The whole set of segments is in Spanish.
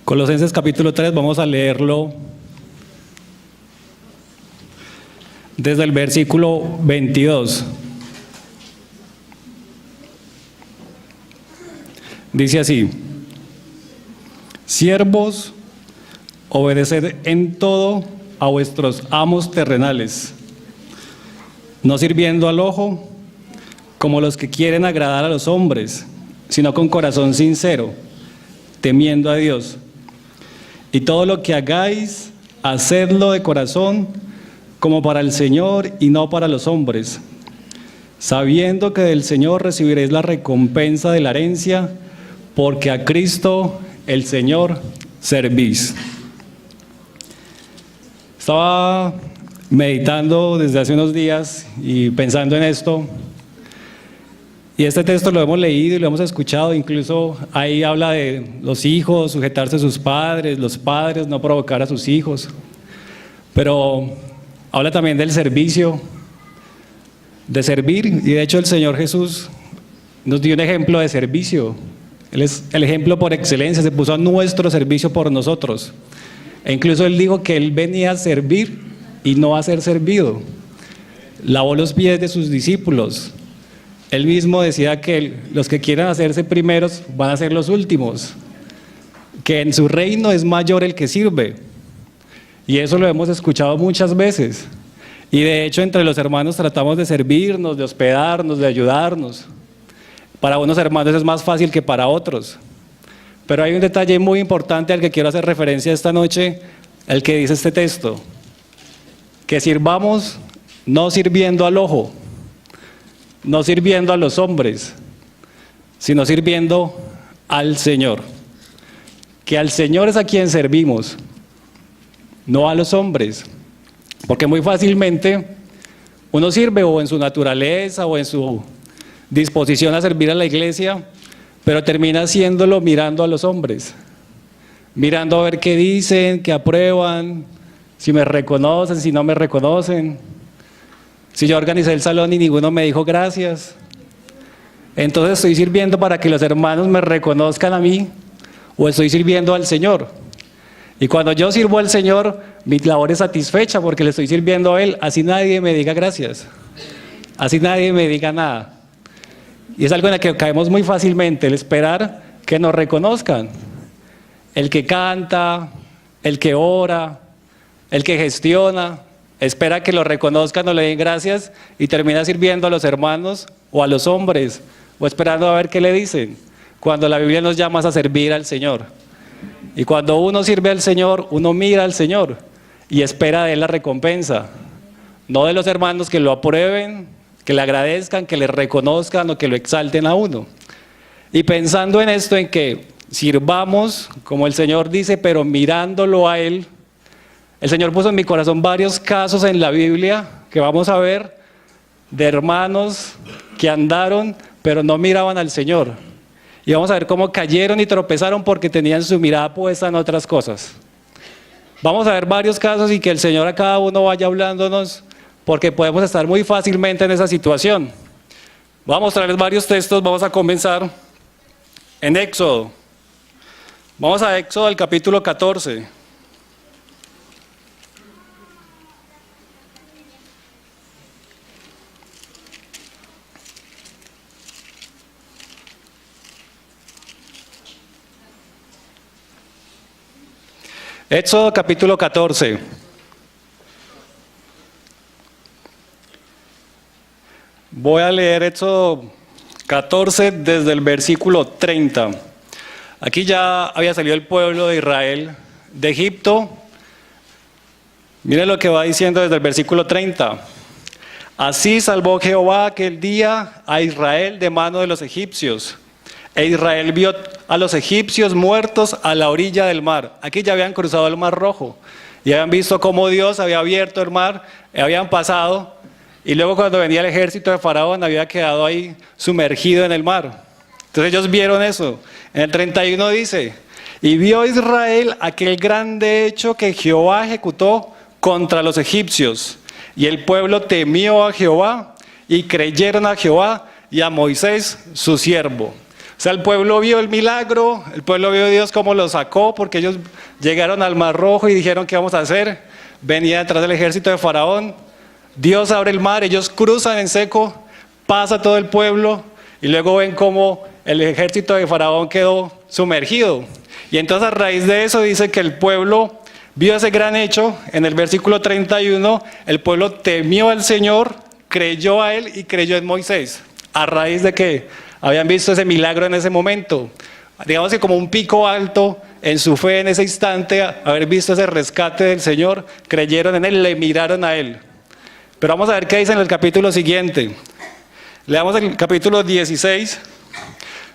Colosenses capítulo 3, vamos a leerlo desde el versículo 22. Dice así: siervos, obedeced en todo a vuestros amos terrenales, no sirviendo al ojo como los que quieren agradar a los hombres, sino con corazón sincero, temiendo a Dios. Y todo lo que hagáis, hacedlo de corazón, como para el Señor y no para los hombres, sabiendo que del Señor recibiréis la recompensa de la herencia, porque a Cristo el Señor servís. Estaba meditando desde hace unos días y pensando en esto, y este texto lo hemos leído y lo hemos escuchado, incluso ahí habla de los hijos, sujetarse a sus padres, los padres no provocar a sus hijos, pero habla también del servicio, de servir, y de hecho el Señor Jesús nos dio un ejemplo de servicio. Él es el ejemplo por excelencia, se puso a nuestro servicio por nosotros, e incluso Él dijo que Él venía a servir y no a ser servido. Lavó los pies de sus discípulos. Él mismo decía que los que quieran hacerse primeros van a ser los últimos, que en su reino es mayor el que sirve. Y eso lo hemos escuchado muchas veces. Y de hecho entre los hermanos tratamos de servirnos, de hospedarnos, de ayudarnos. Para unos hermanos es más fácil que para otros. Pero hay un detalle muy importante al que quiero hacer referencia esta noche, el que dice este texto: que sirvamos no sirviendo al ojo, no sirviendo a los hombres, sino sirviendo al Señor. Que al Señor es a quien servimos, no a los hombres. Porque muy fácilmente uno sirve o en su naturaleza o en su disposición a servir a la iglesia, pero termina haciéndolo mirando a los hombres, mirando a ver qué dicen, qué aprueban, si me reconocen, si no me reconocen. Si yo organicé el salón y ninguno me dijo gracias, entonces estoy sirviendo para que los hermanos me reconozcan a mí, o estoy sirviendo al Señor. Y cuando yo sirvo al Señor, mi labor es satisfecha porque le estoy sirviendo a Él, así nadie me diga gracias, así nadie me diga nada. Y es algo en el que caemos muy fácilmente, el esperar que nos reconozcan. El que canta, el que ora, el que gestiona, espera que lo reconozcan o le den gracias y termina sirviendo a los hermanos o a los hombres, o esperando a ver qué le dicen, cuando la Biblia nos llama a servir al Señor. Y cuando uno sirve al Señor, uno mira al Señor y espera de Él la recompensa, no de los hermanos que lo aprueben, que le agradezcan, que le reconozcan o que lo exalten a uno. Y pensando en esto, en que sirvamos, como el Señor dice, pero mirándolo a Él, el Señor puso en mi corazón varios casos en la Biblia que vamos a ver de hermanos que andaron, pero no miraban al Señor. Y vamos a ver cómo cayeron y tropezaron porque tenían su mirada puesta en otras cosas. Vamos a ver varios casos y que el Señor a cada uno vaya hablándonos, porque podemos estar muy fácilmente en esa situación. Voy a mostrarles varios textos. Vamos a comenzar en Éxodo. Vamos a Éxodo, al capítulo 14. Éxodo capítulo 14. Voy a leer Éxodo 14 desde el versículo 30. Aquí ya había salido el pueblo de Israel de Egipto. Miren lo que va diciendo desde el versículo 30. Así salvó Jehová aquel día a Israel de mano de los egipcios. E Israel vio a los egipcios muertos a la orilla del mar. Aquí ya habían cruzado el mar Rojo y habían visto cómo Dios había abierto el mar, habían pasado, y luego cuando venía el ejército de Faraón había quedado ahí sumergido en el mar. Entonces ellos vieron eso. En el 31 dice: y vio Israel aquel grande hecho que Jehová ejecutó contra los egipcios, y el pueblo temió a Jehová y creyeron a Jehová y a Moisés su siervo. O sea, el pueblo vio el milagro, el pueblo vio a Dios cómo lo sacó, porque ellos llegaron al Mar Rojo y dijeron, ¿qué vamos a hacer? Venía detrás del ejército de Faraón, Dios abre el mar, ellos cruzan en seco, pasa todo el pueblo y luego ven cómo el ejército de Faraón quedó sumergido. Y entonces a raíz de eso dice que el pueblo vio ese gran hecho. En el versículo 31, el pueblo temió al Señor, creyó a Él y creyó en Moisés. A raíz de que habían visto ese milagro en ese momento. Digamos que como un pico alto en su fe en ese instante, haber visto ese rescate del Señor, creyeron en Él, le miraron a Él. Pero vamos a ver qué dice en el capítulo siguiente. Leamos el capítulo 16,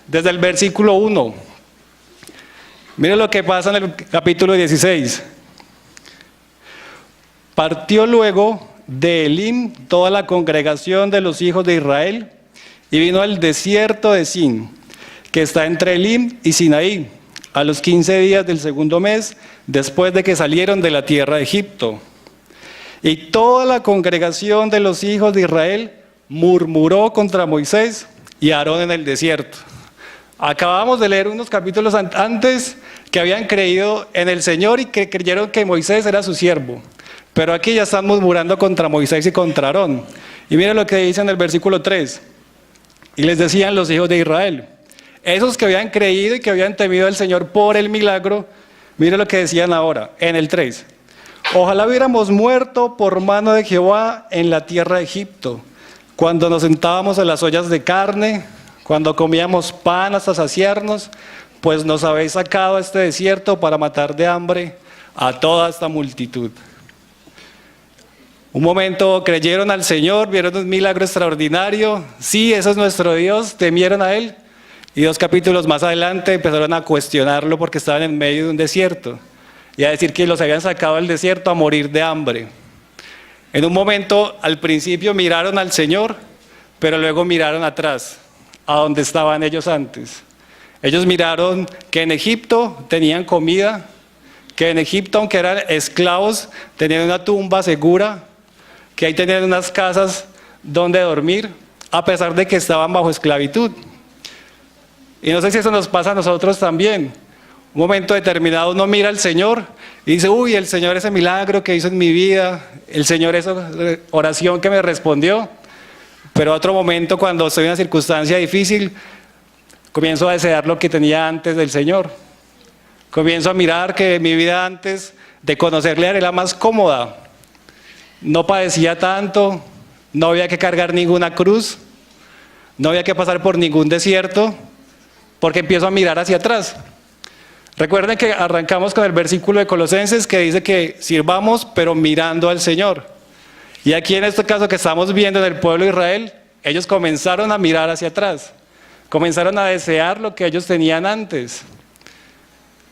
desde el versículo 1. Miren lo que pasa en el capítulo 16. Partió luego de Elim toda la congregación de los hijos de Israel y vino al desierto de Sin, que está entre Elim y Sinaí, a los 15 días del segundo mes, después de que salieron de la tierra de Egipto. Y toda la congregación de los hijos de Israel murmuró contra Moisés y Aarón en el desierto. Acabamos de leer unos capítulos antes que habían creído en el Señor y que creyeron que Moisés era su siervo. Pero aquí ya están murmurando contra Moisés y contra Aarón. Y miren lo que dice en el versículo 3. Y les decían los hijos de Israel, esos que habían creído y que habían temido al Señor por el milagro, miren lo que decían ahora, en el 3. Ojalá hubiéramos muerto por mano de Jehová en la tierra de Egipto, cuando nos sentábamos en las ollas de carne, cuando comíamos pan hasta saciarnos, pues nos habéis sacado a este desierto para matar de hambre a toda esta multitud. Un momento creyeron al Señor, vieron un milagro extraordinario, sí, ese es nuestro Dios, temieron a Él, y 2 capítulos más adelante empezaron a cuestionarlo porque estaban en medio de un desierto, y a decir que los habían sacado del desierto a morir de hambre. En un momento, al principio miraron al Señor, pero luego miraron atrás, a donde estaban ellos antes. Ellos miraron que en Egipto tenían comida, que en Egipto, aunque eran esclavos, tenían una tumba segura, que ahí tenían unas casas donde dormir, a pesar de que estaban bajo esclavitud. Y no sé si eso nos pasa a nosotros también. Un momento determinado uno mira al Señor y dice, uy, el Señor ese milagro que hizo en mi vida, el Señor esa oración que me respondió. Pero otro momento, cuando estoy en una circunstancia difícil, comienzo a desear lo que tenía antes del Señor. Comienzo a mirar que mi vida antes de conocerle era la más cómoda. No padecía tanto, no había que cargar ninguna cruz, no había que pasar por ningún desierto, porque empiezo a mirar hacia atrás. Recuerden que arrancamos con el versículo de Colosenses que dice que sirvamos pero mirando al Señor. Y aquí en este caso que estamos viendo en el pueblo de Israel, ellos comenzaron a mirar hacia atrás, comenzaron a desear lo que ellos tenían antes.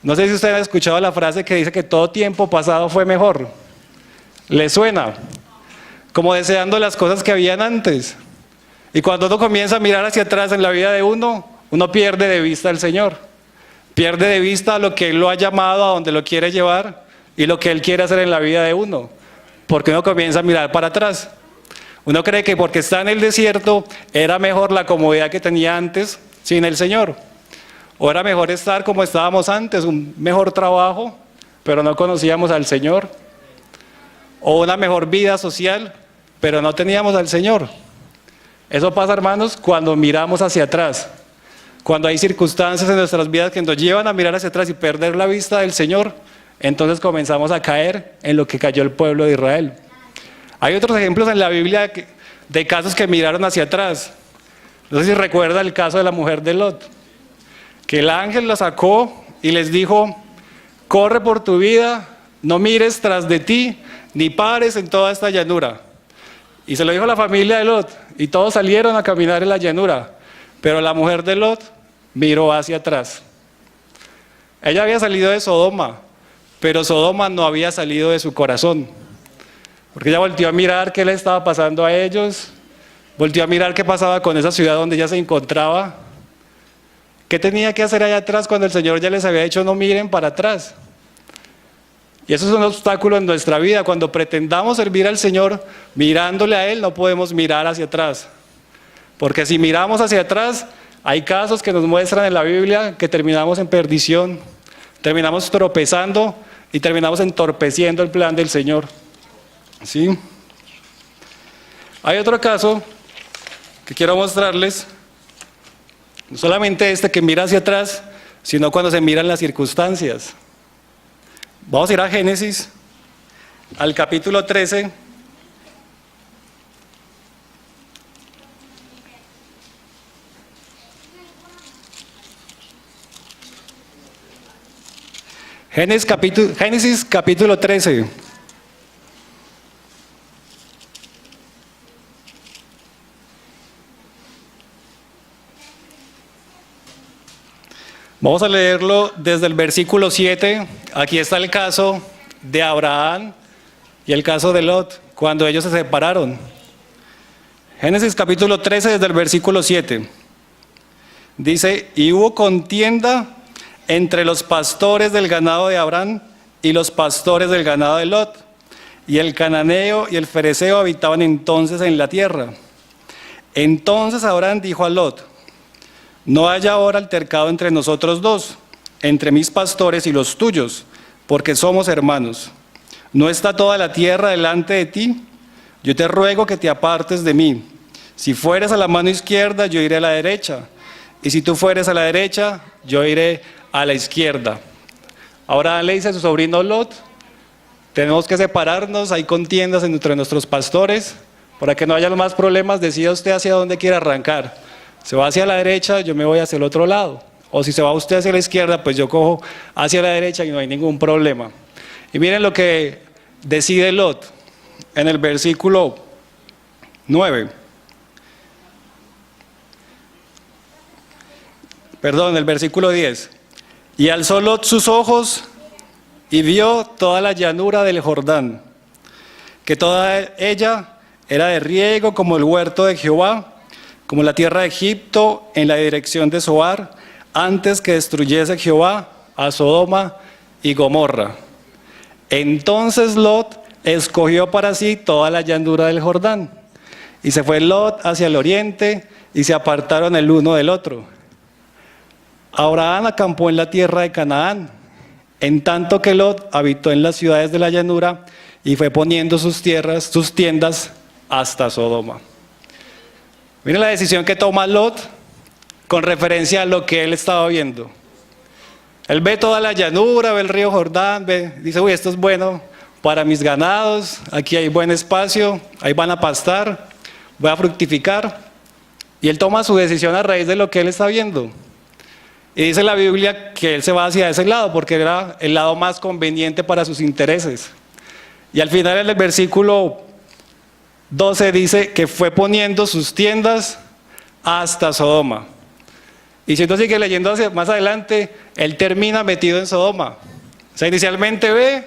No sé si ustedes han escuchado la frase que dice que todo tiempo pasado fue mejor. ¿Les suena? Como deseando las cosas que habían antes. Y cuando uno comienza a mirar hacia atrás en la vida de uno pierde de vista al Señor. Pierde de vista lo que Él lo ha llamado, a donde lo quiere llevar y lo que Él quiere hacer en la vida de uno. Porque uno comienza a mirar para atrás. Uno cree que porque está en el desierto era mejor la comodidad que tenía antes sin el Señor. O era mejor estar como estábamos antes, un mejor trabajo, pero no conocíamos al Señor. O una mejor vida social, pero no teníamos al Señor. Eso pasa, hermanos, cuando miramos hacia atrás. Cuando hay circunstancias en nuestras vidas que nos llevan a mirar hacia atrás y perder la vista del Señor, entonces comenzamos a caer en lo que cayó el pueblo de Israel. Hay otros ejemplos en la Biblia de casos que miraron hacia atrás. No sé si recuerda el caso de la mujer de Lot, que el ángel la sacó y les dijo, corre por tu vida, no mires tras de ti, ni pares en toda esta llanura. Y se lo dijo a la familia de Lot, y todos salieron a caminar en la llanura. Pero la mujer de Lot miró hacia atrás. Ella había salido de Sodoma, pero Sodoma no había salido de su corazón. Porque ella volteó a mirar qué le estaba pasando a ellos, volteó a mirar qué pasaba con esa ciudad donde ella se encontraba. ¿Qué tenía que hacer allá atrás cuando el Señor ya les había dicho no miren para atrás? Y eso es un obstáculo en nuestra vida. Cuando pretendamos servir al Señor mirándole a Él, no podemos mirar hacia atrás. Porque si miramos hacia atrás, Hay casos que nos muestran en la Biblia que terminamos en perdición, terminamos tropezando y terminamos entorpeciendo el plan del Señor. ¿Sí? Hay otro caso que quiero mostrarles, no solamente este que mira hacia atrás, sino cuando se miran las circunstancias. Vamos a ir a Génesis, al capítulo 13. Génesis capítulo 13. Vamos a leerlo desde el versículo 7. Aquí está el caso de Abraham y el caso de Lot, cuando ellos se separaron. Génesis capítulo 13 desde el versículo 7. Dice, y hubo contienda entre los pastores del ganado de Abraham y los pastores del ganado de Lot. Y el cananeo y el fereceo habitaban entonces en la tierra. Entonces Abraham dijo a Lot, no haya ahora altercado entre nosotros dos, entre mis pastores y los tuyos, porque somos hermanos. ¿No está toda la tierra delante de ti? Yo te ruego que te apartes de mí. Si fueres a la mano izquierda, yo iré a la derecha. Y si tú fueres a la derecha, yo iré a la izquierda. Ahora le dice a su sobrino Lot, tenemos que separarnos, hay contiendas entre nuestros pastores, para que no haya más problemas, decida usted hacia dónde quiere arrancar. Se va hacia la derecha, yo me voy hacia el otro lado. O si se va usted hacia la izquierda, pues yo cojo hacia la derecha y no hay ningún problema. Y miren lo que decide Lot en el versículo 9. Perdón, el versículo 10. Y alzó Lot sus ojos y vio toda la llanura del Jordán, que toda ella era de riego como el huerto de Jehová, como la tierra de Egipto en la dirección de Zoar, antes que destruyese Jehová a Sodoma y Gomorra. Entonces Lot escogió para sí toda la llanura del Jordán, y se fue Lot hacia el oriente, y se apartaron el uno del otro. Abraham acampó en la tierra de Canaán, en tanto que Lot habitó en las ciudades de la llanura, y fue poniendo sus tiendas hasta Sodoma. Miren la decisión que toma Lot con referencia a lo que él estaba viendo. Él ve toda la llanura, ve el río Jordán, dice, uy, esto es bueno para mis ganados, aquí hay buen espacio, ahí van a pastar, voy a fructificar. Y él toma su decisión a raíz de lo que él está viendo. Y dice la Biblia que él se va hacia ese lado porque era el lado más conveniente para sus intereses. Y al final en el versículo 12 dice que fue poniendo sus tiendas hasta Sodoma. Y si uno sigue leyendo hacia más adelante, él termina metido en Sodoma. O sea, inicialmente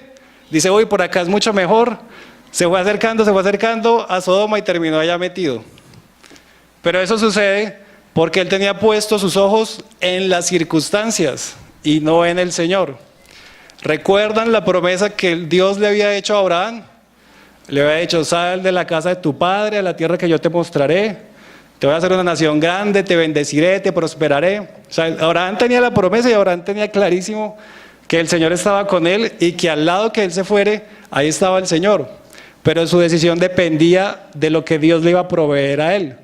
dice, uy, por acá es mucho mejor. Se fue acercando a Sodoma y terminó allá metido. Pero eso sucede porque él tenía puestos sus ojos en las circunstancias y no en el Señor. ¿Recuerdan la promesa que Dios le había hecho a Abraham? Le había dicho, sal de la casa de tu padre a la tierra que yo te mostraré. Te voy a hacer una nación grande, te bendeciré, te prosperaré. O sea, Abraham tenía la promesa y Abraham tenía clarísimo que el Señor estaba con él y que al lado que él se fuere, ahí estaba el Señor. Pero su decisión dependía de lo que Dios le iba a proveer a él,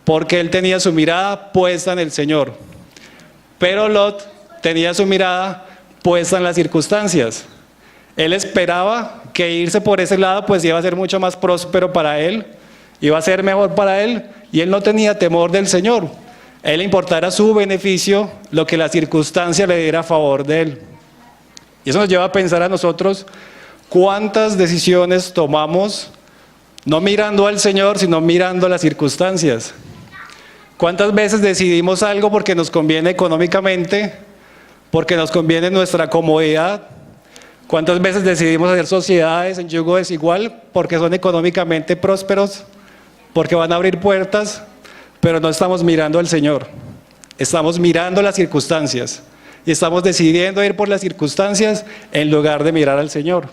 porque él tenía su mirada puesta en el Señor. Pero Lot tenía su mirada puesta en las circunstancias. Él esperaba que irse por ese lado pues iba a ser mucho más próspero para él, iba a ser mejor para él, y él no tenía temor del Señor. A él le importara su beneficio, lo que la circunstancia le diera a favor de él. Y eso nos lleva a pensar a nosotros cuántas decisiones tomamos no mirando al Señor, sino mirando las circunstancias. ¿Cuántas veces decidimos algo porque nos conviene económicamente, porque nos conviene nuestra comodidad? ¿Cuántas veces decidimos hacer sociedades en yugo desigual porque son económicamente prósperos, porque van a abrir puertas, pero no estamos mirando al Señor? Estamos mirando las circunstancias y estamos decidiendo ir por las circunstancias en lugar de mirar al Señor.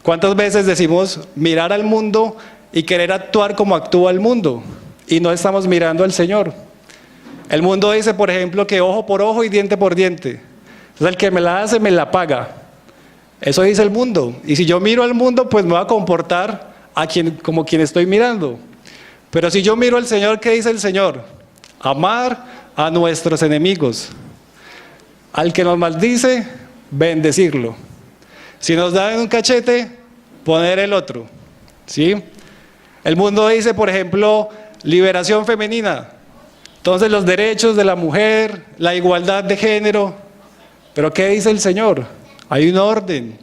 ¿Cuántas veces decimos mirar al mundo y querer actuar como actúa el mundo y no estamos mirando al Señor? El mundo dice, por ejemplo, que ojo por ojo y diente por diente. Entonces el que me la hace, me la paga. Eso dice el mundo. Y si yo miro al mundo, pues me voy a comportar como quien estoy mirando. Pero si yo miro al Señor, ¿qué dice el Señor? Amar a nuestros enemigos. Al que nos maldice, bendecirlo. Si nos dan un cachete, poner el otro. ¿Sí? El mundo dice, por ejemplo, liberación femenina. Entonces los derechos de la mujer, la igualdad de género. ¿Pero qué dice el Señor? Hay un orden.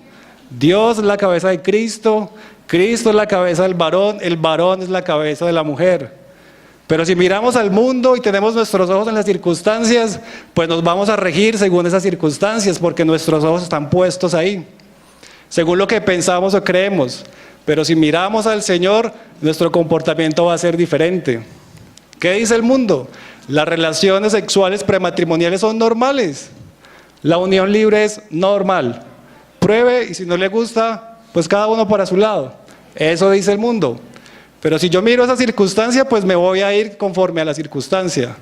Dios es la cabeza de Cristo, Cristo es la cabeza del varón, el varón es la cabeza de la mujer. Pero si miramos al mundo y tenemos nuestros ojos en las circunstancias, pues nos vamos a regir según esas circunstancias, porque nuestros ojos están puestos ahí, según lo que pensamos o creemos. Pero si miramos al Señor, nuestro comportamiento va a ser diferente. ¿Qué dice el mundo? Las relaciones sexuales prematrimoniales son normales. La unión libre es normal. Pruebe y si no le gusta, pues cada uno para su lado. Eso dice el mundo. Pero si yo miro esa circunstancia, pues me voy a ir conforme a la circunstancia.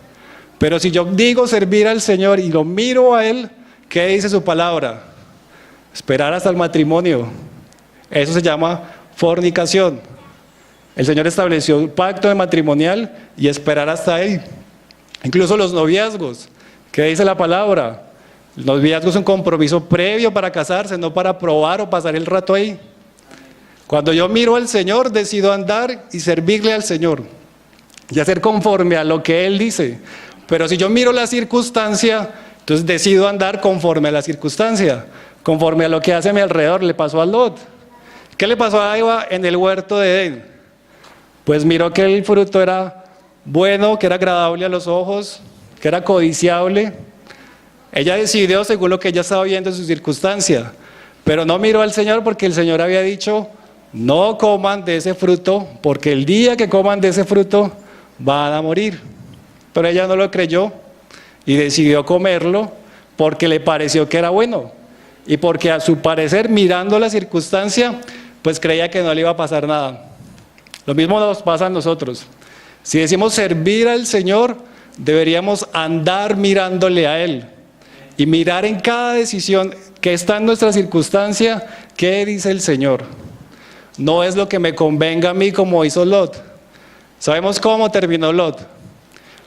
Pero si yo digo servir al Señor y lo miro a Él, ¿qué dice su palabra? Esperar hasta el matrimonio. Eso se llama fornicación. El Señor estableció un pacto de matrimonial y esperar hasta ahí. Incluso los noviazgos. ¿Qué dice la palabra? El noviazgo es un compromiso previo para casarse, no para probar o pasar el rato ahí. Cuando yo miro al Señor, decido andar y servirle al Señor y hacer conforme a lo que Él dice. Pero si yo miro la circunstancia, entonces decido andar conforme a la circunstancia, conforme a lo que hace a mi alrededor. Le pasó a Lot. ¿Qué le pasó a Eva en el huerto de Edén? Pues miró que el fruto era bueno, que era agradable a los ojos, que era codiciable. Ella decidió según lo que ella estaba viendo en su circunstancia, pero no miró al Señor porque el Señor había dicho, no coman de ese fruto, porque el día que coman de ese fruto van a morir. Pero ella no lo creyó y decidió comerlo porque le pareció que era bueno y porque a su parecer, mirando la circunstancia, pues creía que no le iba a pasar nada. Lo mismo nos pasa a nosotros. Si decimos servir al Señor, deberíamos andar mirándole a Él y mirar en cada decisión que está en nuestra circunstancia, ¿qué dice el Señor? No es lo que me convenga a mí como hizo Lot. Sabemos cómo terminó Lot.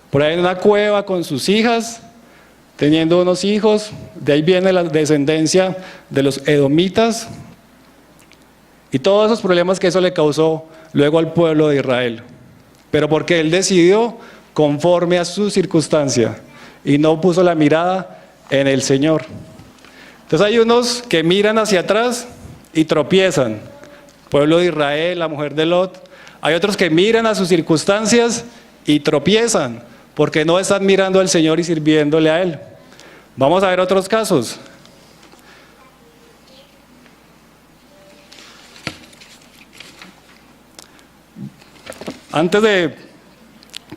Por ahí en una cueva con sus hijas, teniendo unos hijos, de ahí viene la descendencia de los edomitas y todos esos problemas que eso le causó luego al pueblo de Israel. Pero porque él decidió conforme a su circunstancia y no puso la mirada en el Señor. Entonces hay unos que miran hacia atrás y tropiezan. Pueblo de Israel, la mujer de Lot. Hay otros que miran a sus circunstancias y tropiezan porque no están mirando al Señor y sirviéndole a Él. Vamos a ver otros casos. Antes de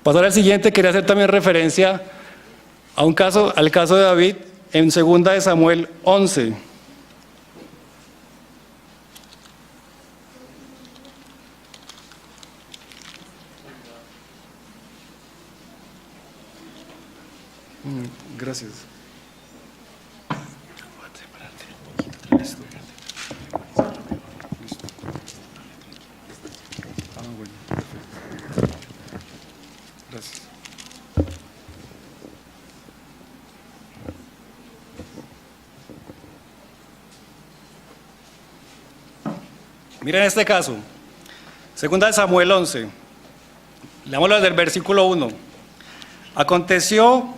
pasar al siguiente, quería hacer también referencia a al caso de David en 2 de Samuel 11. Gracias. Gracias. Miren este caso, 2 de Samuel 11, leámoslo desde el versículo 1. Aconteció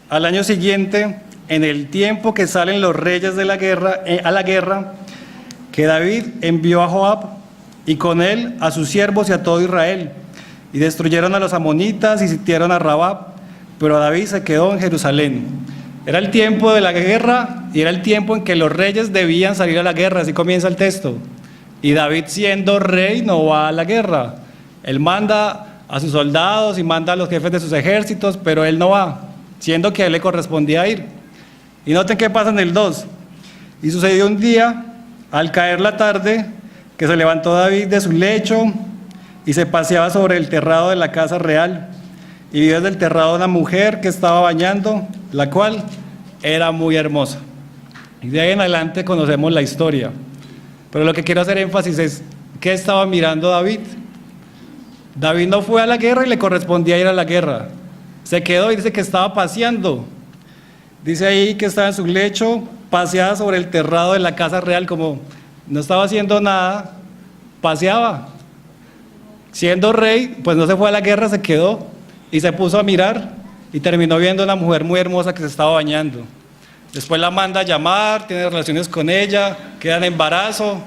al año siguiente, en el tiempo que salen los reyes de la guerra, a la guerra, que David envió a Joab y con él a sus siervos y a todo Israel, y destruyeron a los amonitas y sitiaron a Rabá, pero David se quedó en Jerusalén. Era el tiempo de la guerra y era el tiempo en que los reyes debían salir a la guerra, así comienza el texto. Y David, siendo rey, no va a la guerra. Él manda a sus soldados y manda a los jefes de sus ejércitos, pero él no va, siendo que a él le correspondía ir. Y noten qué pasa en el 2. Y sucedió un día, al caer la tarde, que se levantó David de su lecho y se paseaba sobre el terrado de la casa real. y vio desde el terrado una mujer que estaba bañando, la cual era muy hermosa. Y de ahí en adelante conocemos la historia. Pero lo que quiero hacer énfasis es, ¿qué estaba mirando David? David no fue a la guerra y le correspondía ir a la guerra. Se quedó y dice que estaba paseando. Dice ahí que estaba en su lecho, paseaba sobre el terrado de la casa real, como no estaba haciendo nada, paseaba. Siendo rey, pues no se fue a la guerra, se quedó y se puso a mirar y terminó viendo a una mujer muy hermosa que se estaba bañando. Después la manda a llamar, tiene relaciones con ella, queda en embarazo,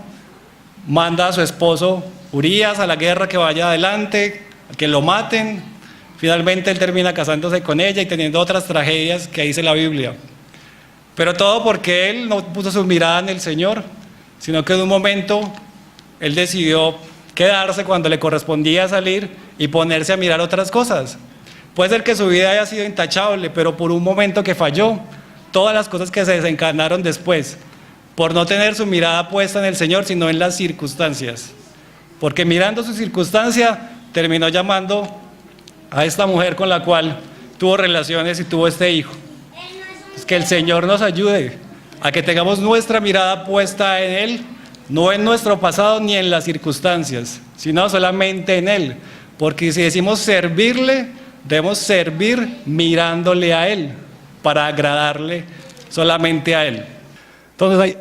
manda a su esposo Urías a la guerra que vaya adelante, que lo maten. Finalmente él termina casándose con ella y teniendo otras tragedias que dice la Biblia. Pero todo porque él no puso su mirada en el Señor, sino que en un momento él decidió quedarse cuando le correspondía salir y ponerse a mirar otras cosas. Puede ser que su vida haya sido intachable, pero por un momento que falló, todas las cosas que se desencadenaron después, por no tener su mirada puesta en el Señor, sino en las circunstancias. Porque mirando su circunstancia, terminó llamando a esta mujer con la cual tuvo relaciones y tuvo este hijo. Es que el Señor nos ayude a que tengamos nuestra mirada puesta en Él, no en nuestro pasado ni en las circunstancias, sino solamente en Él. Porque si decimos servirle, debemos servir mirándole a Él, para agradarle solamente a Él. Entonces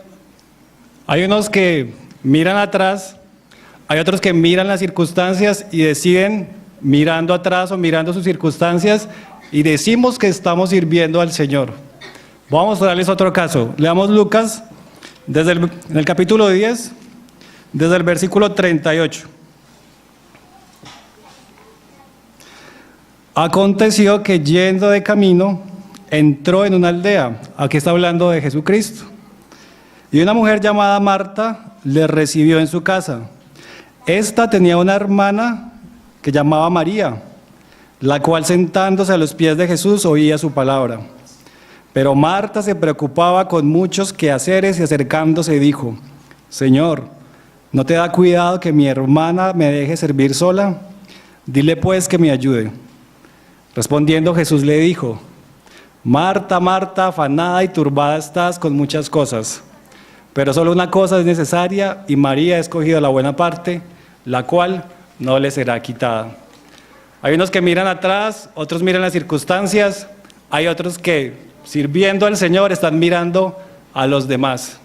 hay unos que miran atrás, hay otros que miran las circunstancias y deciden mirando atrás o mirando sus circunstancias y decimos que estamos sirviendo al Señor. Vamos a mostrarles otro caso. Leamos Lucas en el capítulo 10, desde el versículo 38. Aconteció que yendo de camino, entró en una aldea. Aquí está hablando de Jesucristo. Y una mujer llamada Marta le recibió en su casa. Esta tenía una hermana que llamaba María, la cual sentándose a los pies de Jesús oía su palabra. Pero Marta se preocupaba con muchos quehaceres y acercándose dijo: Señor, ¿no te da cuidado que mi hermana me deje servir sola? Dile pues que me ayude. Respondiendo Jesús le dijo: Marta, Marta, afanada y turbada estás con muchas cosas, pero solo una cosa es necesaria y María ha escogido la buena parte, la cual no le será quitada. Hay unos que miran atrás, otros miran las circunstancias, hay otros que sirviendo al Señor están mirando a los demás.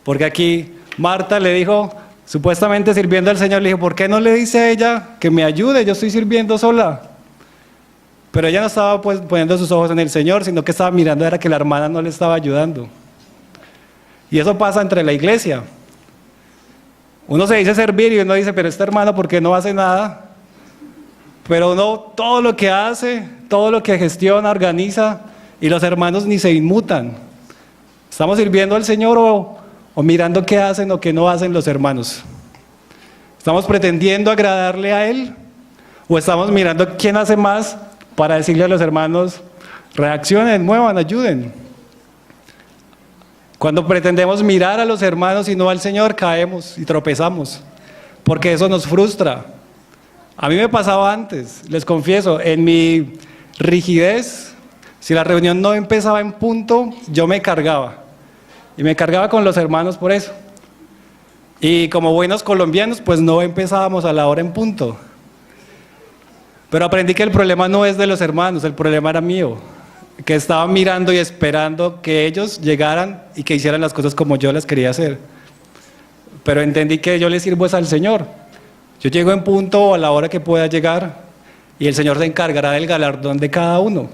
Porque aquí Marta le dijo, supuestamente sirviendo al Señor, le dijo: ¿por qué no le dice a ella que me ayude? Yo estoy sirviendo sola. Pero ella no estaba pues poniendo sus ojos en el Señor, sino que estaba mirando era que la hermana no le estaba ayudando. Y eso pasa entre la iglesia. Uno se dice servir y uno dice: pero esta hermana, ¿por qué no hace nada? Pero uno todo lo que hace, todo lo que gestiona, organiza, y los hermanos ni se inmutan. ¿Estamos sirviendo al Señor o mirando qué hacen o qué no hacen los hermanos? ¿Estamos pretendiendo agradarle a Él? ¿O estamos mirando quién hace más para decirle a los hermanos: reaccionen, muevan, ayuden? Cuando pretendemos mirar a los hermanos y no al Señor, caemos y tropezamos, porque eso nos frustra. A mí me pasaba antes, les confieso, en mi rigidez, si la reunión no empezaba en punto, yo me cargaba. Y me cargaba con los hermanos por eso. Y como buenos colombianos, pues no empezábamos a la hora en punto. Pero aprendí que el problema no es de los hermanos, el problema era mío, que estaba mirando y esperando que ellos llegaran y que hicieran las cosas como yo las quería hacer. Pero entendí que yo le sirvo es al Señor. Yo llego en punto a la hora que pueda llegar y el Señor se encargará del galardón de cada uno.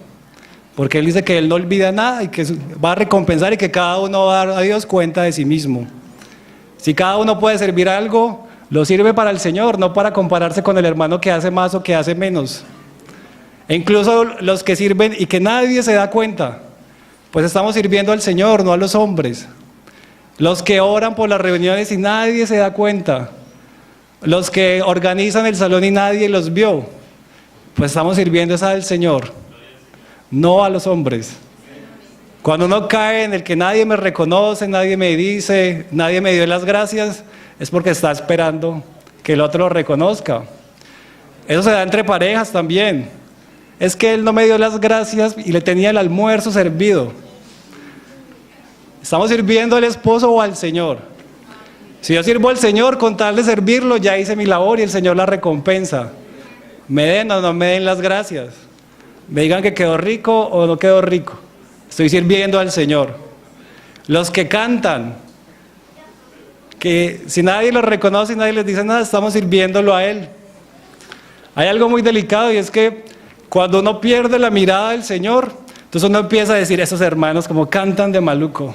Porque Él dice que Él no olvida nada y que va a recompensar y que cada uno va a dar a Dios cuenta de sí mismo. Si cada uno puede servir algo, lo sirve para el Señor, no para compararse con el hermano que hace más o que hace menos. E incluso los que sirven y que nadie se da cuenta, pues estamos sirviendo al Señor, no a los hombres. Los que oran por las reuniones y nadie se da cuenta. Los que organizan el salón y nadie los vio, pues estamos sirviendo al Señor, no a los hombres. Cuando uno cae en el que nadie me reconoce, nadie me dice, nadie me dio las gracias, es porque está esperando que el otro lo reconozca. Eso se da entre parejas también. es que él no me dio las gracias y le tenía el almuerzo servido. ¿Estamos sirviendo al esposo o al Señor? Si yo sirvo al Señor, con tal de servirlo, ya hice mi labor y el Señor la recompensa. Me den o no me den las gracias. Me digan que quedó rico o no quedó rico. Estoy sirviendo al Señor. Los que cantan, que si nadie los reconoce y nadie les dice nada, estamos sirviéndolo a Él. Hay algo muy delicado y es que cuando uno pierde la mirada del Señor, entonces uno empieza a decir, esos hermanos como cantan de maluco.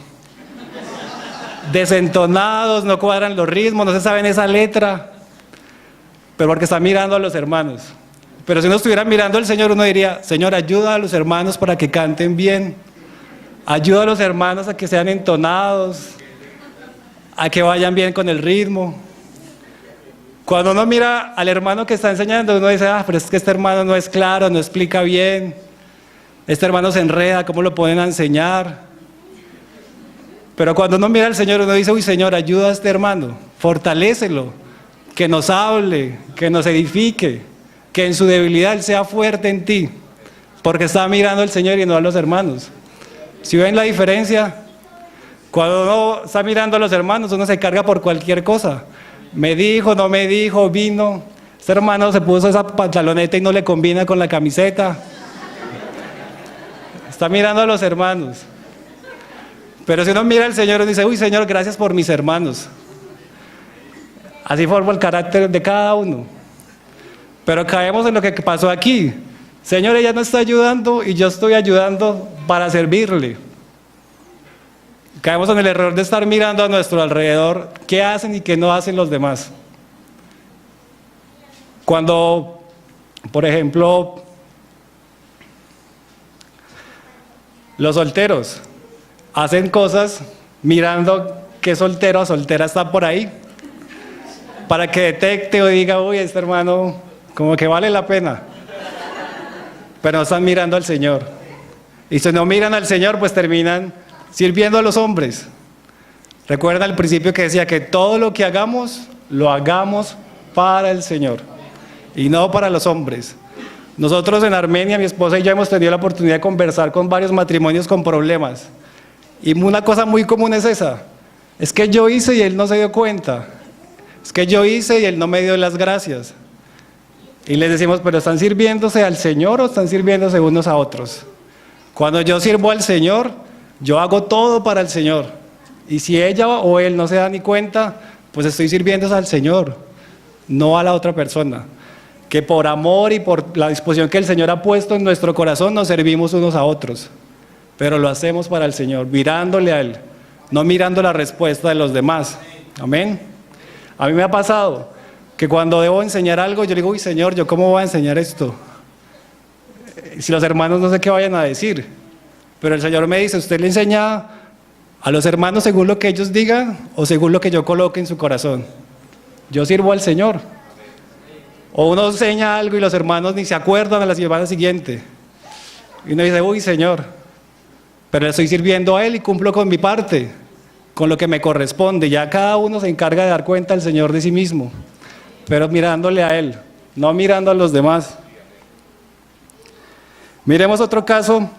Desentonados, no cuadran los ritmos, no se saben esa letra, pero porque están mirando a los hermanos. Pero si uno estuviera mirando al Señor, uno diría, Señor, ayuda a los hermanos para que canten bien, ayuda a los hermanos a que sean entonados, a que vayan bien con el ritmo. Cuando uno mira al hermano que está enseñando, uno dice, pero es que este hermano no es claro, no explica bien, este hermano se enreda, ¿cómo lo pueden enseñar? Pero cuando uno mira al Señor, uno dice, uy Señor, ayuda a este hermano, fortalécelo, que nos hable, que nos edifique, que en su debilidad Él sea fuerte en ti, porque está mirando al Señor y no a los hermanos. ¿Sí ven la diferencia? Cuando uno está mirando a los hermanos, uno se carga por cualquier cosa. Me dijo, no me dijo, vino. Este hermano se puso esa pantaloneta y no le combina con la camiseta. Está mirando a los hermanos. Pero si uno mira al Señor y dice, uy Señor, gracias por mis hermanos. Así forma el carácter de cada uno. Pero caemos en lo que pasó aquí. Señor, ella no está ayudando y yo estoy ayudando para servirle. Caemos en el error de estar mirando a nuestro alrededor qué hacen y qué no hacen los demás. Cuando, por ejemplo, los solteros hacen cosas mirando qué soltero o soltera está por ahí, para que detecte o diga, uy, este hermano como que vale la pena, pero no están mirando al Señor. Y si no miran al Señor, pues terminan sirviendo a los hombres. Recuerda al principio que decía que todo lo que hagamos, lo hagamos para el Señor y no para los hombres. Nosotros en Armenia, mi esposa y yo hemos tenido la oportunidad de conversar con varios matrimonios con problemas. Y una cosa muy común es esa, es que yo hice y él no se dio cuenta, es que yo hice y él no me dio las gracias. Y les decimos, pero ¿están sirviéndose al Señor o están sirviéndose unos a otros? Cuando yo sirvo al Señor, yo hago todo para el Señor. Y si ella o él no se da ni cuenta, pues estoy sirviéndose al Señor, no a la otra persona. Que por amor y por la disposición que el Señor ha puesto en nuestro corazón, nos servimos unos a otros. Pero lo hacemos para el Señor, mirándole a Él, no mirando la respuesta de los demás. Amén. A mí me ha pasado que cuando debo enseñar algo, yo digo, uy Señor, ¿yo cómo voy a enseñar esto? Si los hermanos no sé qué vayan a decir. Pero el Señor me dice, ¿usted le enseña a los hermanos según lo que ellos digan o según lo que yo coloque en su corazón? Yo sirvo al Señor. O uno enseña algo y los hermanos ni se acuerdan a la semana siguiente. Y uno dice, uy Señor, pero le estoy sirviendo a Él y cumplo con mi parte, con lo que me corresponde. Ya cada uno se encarga de dar cuenta al Señor de sí mismo, pero mirándole a Él, no mirando a los demás. Miremos otro caso,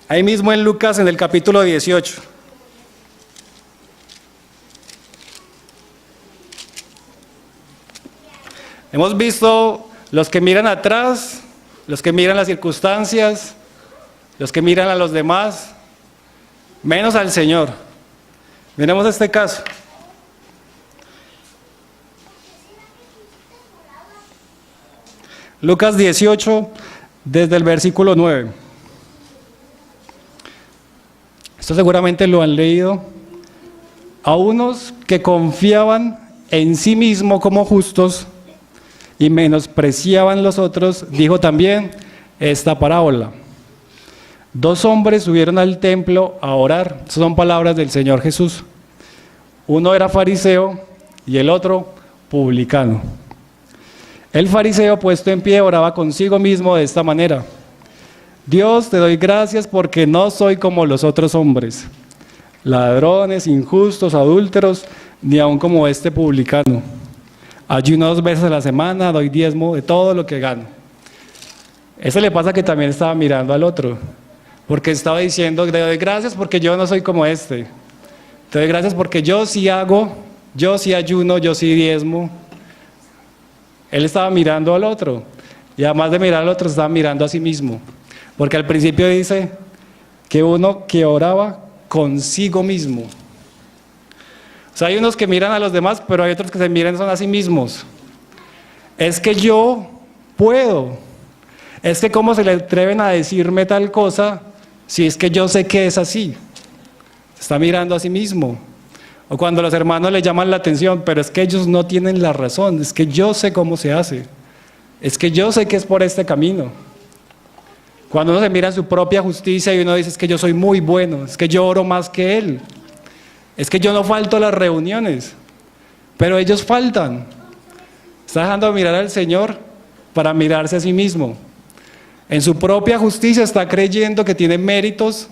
ahí mismo en Lucas, en el capítulo 18. Hemos visto los que miran atrás, los que miran las circunstancias, los que miran a los demás, menos al Señor. Miremos este caso. Lucas 18, desde el versículo 9. Esto seguramente lo han leído. A unos que confiaban en sí mismos como justos y menospreciaban los otros, dijo también esta parábola. Dos hombres subieron al templo a orar. Estas son palabras del Señor Jesús. Uno era fariseo y el otro publicano. El fariseo, puesto en pie, oraba consigo mismo de esta manera: Dios, te doy gracias porque no soy como los otros hombres, ladrones, injustos, adúlteros, ni aun como este publicano. Ayuno 2 veces a la semana, doy diezmo de todo lo que gano. Eso le pasa que también estaba mirando al otro, porque estaba diciendo, te doy gracias porque yo no soy como este. Te doy gracias porque yo sí hago, yo sí ayuno, yo sí diezmo. Él estaba mirando al otro, y además de mirar al otro, estaba mirando a sí mismo. Porque al principio dice que uno que oraba consigo mismo. O sea, hay unos que miran a los demás, pero hay otros que se miran son a sí mismos. Es que yo puedo. Es que cómo se le atreven a decirme tal cosa si es que yo sé que es así. Se está mirando a sí mismo. O cuando los hermanos le llaman la atención, pero es que ellos no tienen la razón, es que yo sé cómo se hace. Es que yo sé que es por este camino. Cuando uno se mira en su propia justicia y uno dice, es que yo soy muy bueno, es que yo oro más que él, es que yo no falto a las reuniones, pero ellos faltan. Está dejando de mirar al Señor para mirarse a sí mismo. En su propia justicia está creyendo que tiene méritos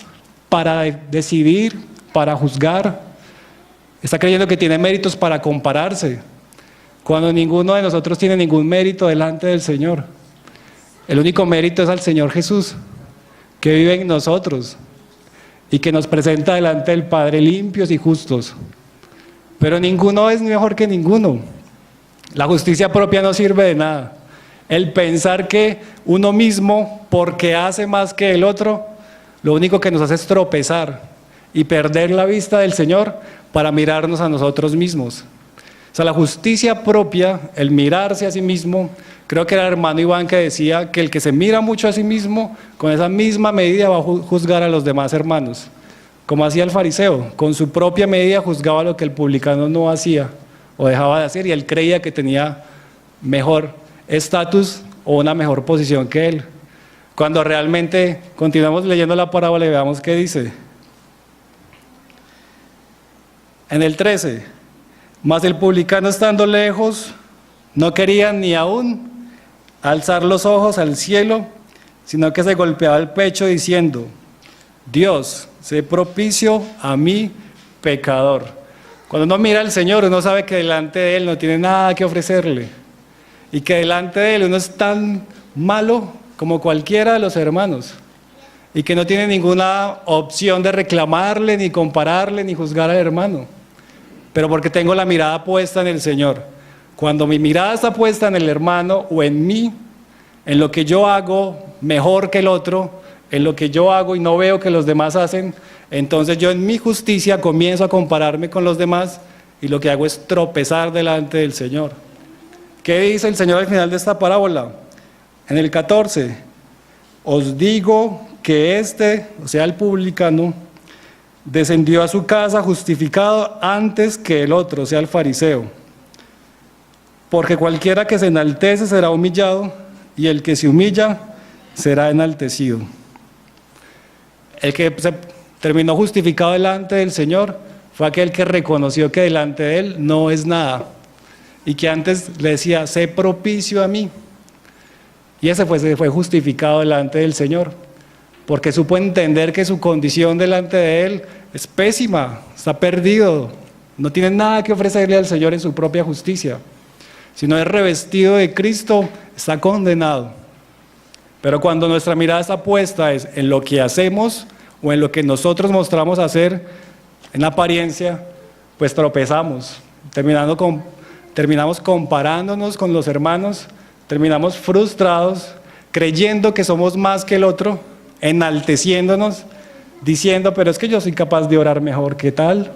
para decidir, para juzgar. Está creyendo que tiene méritos para compararse, cuando ninguno de nosotros tiene ningún mérito delante del Señor. El único mérito es al Señor Jesús, que vive en nosotros y que nos presenta delante del Padre limpios y justos. Pero ninguno es mejor que ninguno. La justicia propia no sirve de nada. El pensar que uno mismo, porque hace más que el otro, lo único que nos hace es tropezar y perder la vista del Señor para mirarnos a nosotros mismos. O sea, la justicia propia, el mirarse a sí mismo, creo que era el hermano Iván que decía que el que se mira mucho a sí mismo, con esa misma medida va a juzgar a los demás hermanos. Como hacía el fariseo, con su propia medida juzgaba lo que el publicano no hacía o dejaba de hacer, y él creía que tenía mejor estatus o una mejor posición que él. Cuando realmente continuamos leyendo la parábola y veamos qué dice. En el 13, mas el publicano estando lejos, no quería ni aún alzar los ojos al cielo, sino que se golpeaba el pecho diciendo, Dios, sé propicio a mí, pecador. Cuando uno mira al Señor, uno sabe que delante de Él no tiene nada que ofrecerle, y que delante de Él uno es tan malo como cualquiera de los hermanos, y que no tiene ninguna opción de reclamarle, ni compararle, ni juzgar al hermano. Pero porque tengo la mirada puesta en el Señor. Cuando mi mirada está puesta en el hermano o en mí, en lo que yo hago mejor que el otro, en lo que yo hago y no veo que los demás hacen, entonces yo en mi justicia comienzo a compararme con los demás y lo que hago es tropezar delante del Señor. ¿Qué dice el Señor al final de esta parábola? En el 14, os digo que este, o sea el publicano, descendió a su casa justificado antes que el otro, o sea el fariseo. Porque cualquiera que se enaltece será humillado, y el que se humilla será enaltecido. El que se terminó justificado delante del Señor fue aquel que reconoció que delante de Él no es nada, y que antes le decía, sé propicio a mí. Y ese fue justificado delante del Señor, porque supo entender que su condición delante de Él es pésima, está perdido, no tiene nada que ofrecerle al Señor en su propia justicia. Si no es revestido de Cristo, está condenado. Pero cuando nuestra mirada está puesta es en lo que hacemos o en lo que nosotros mostramos hacer en apariencia, pues tropezamos, terminamos comparándonos con los hermanos, terminamos frustrados, creyendo que somos más que el otro, enalteciéndonos, diciendo, pero es que yo soy capaz de orar mejor, ¿qué tal?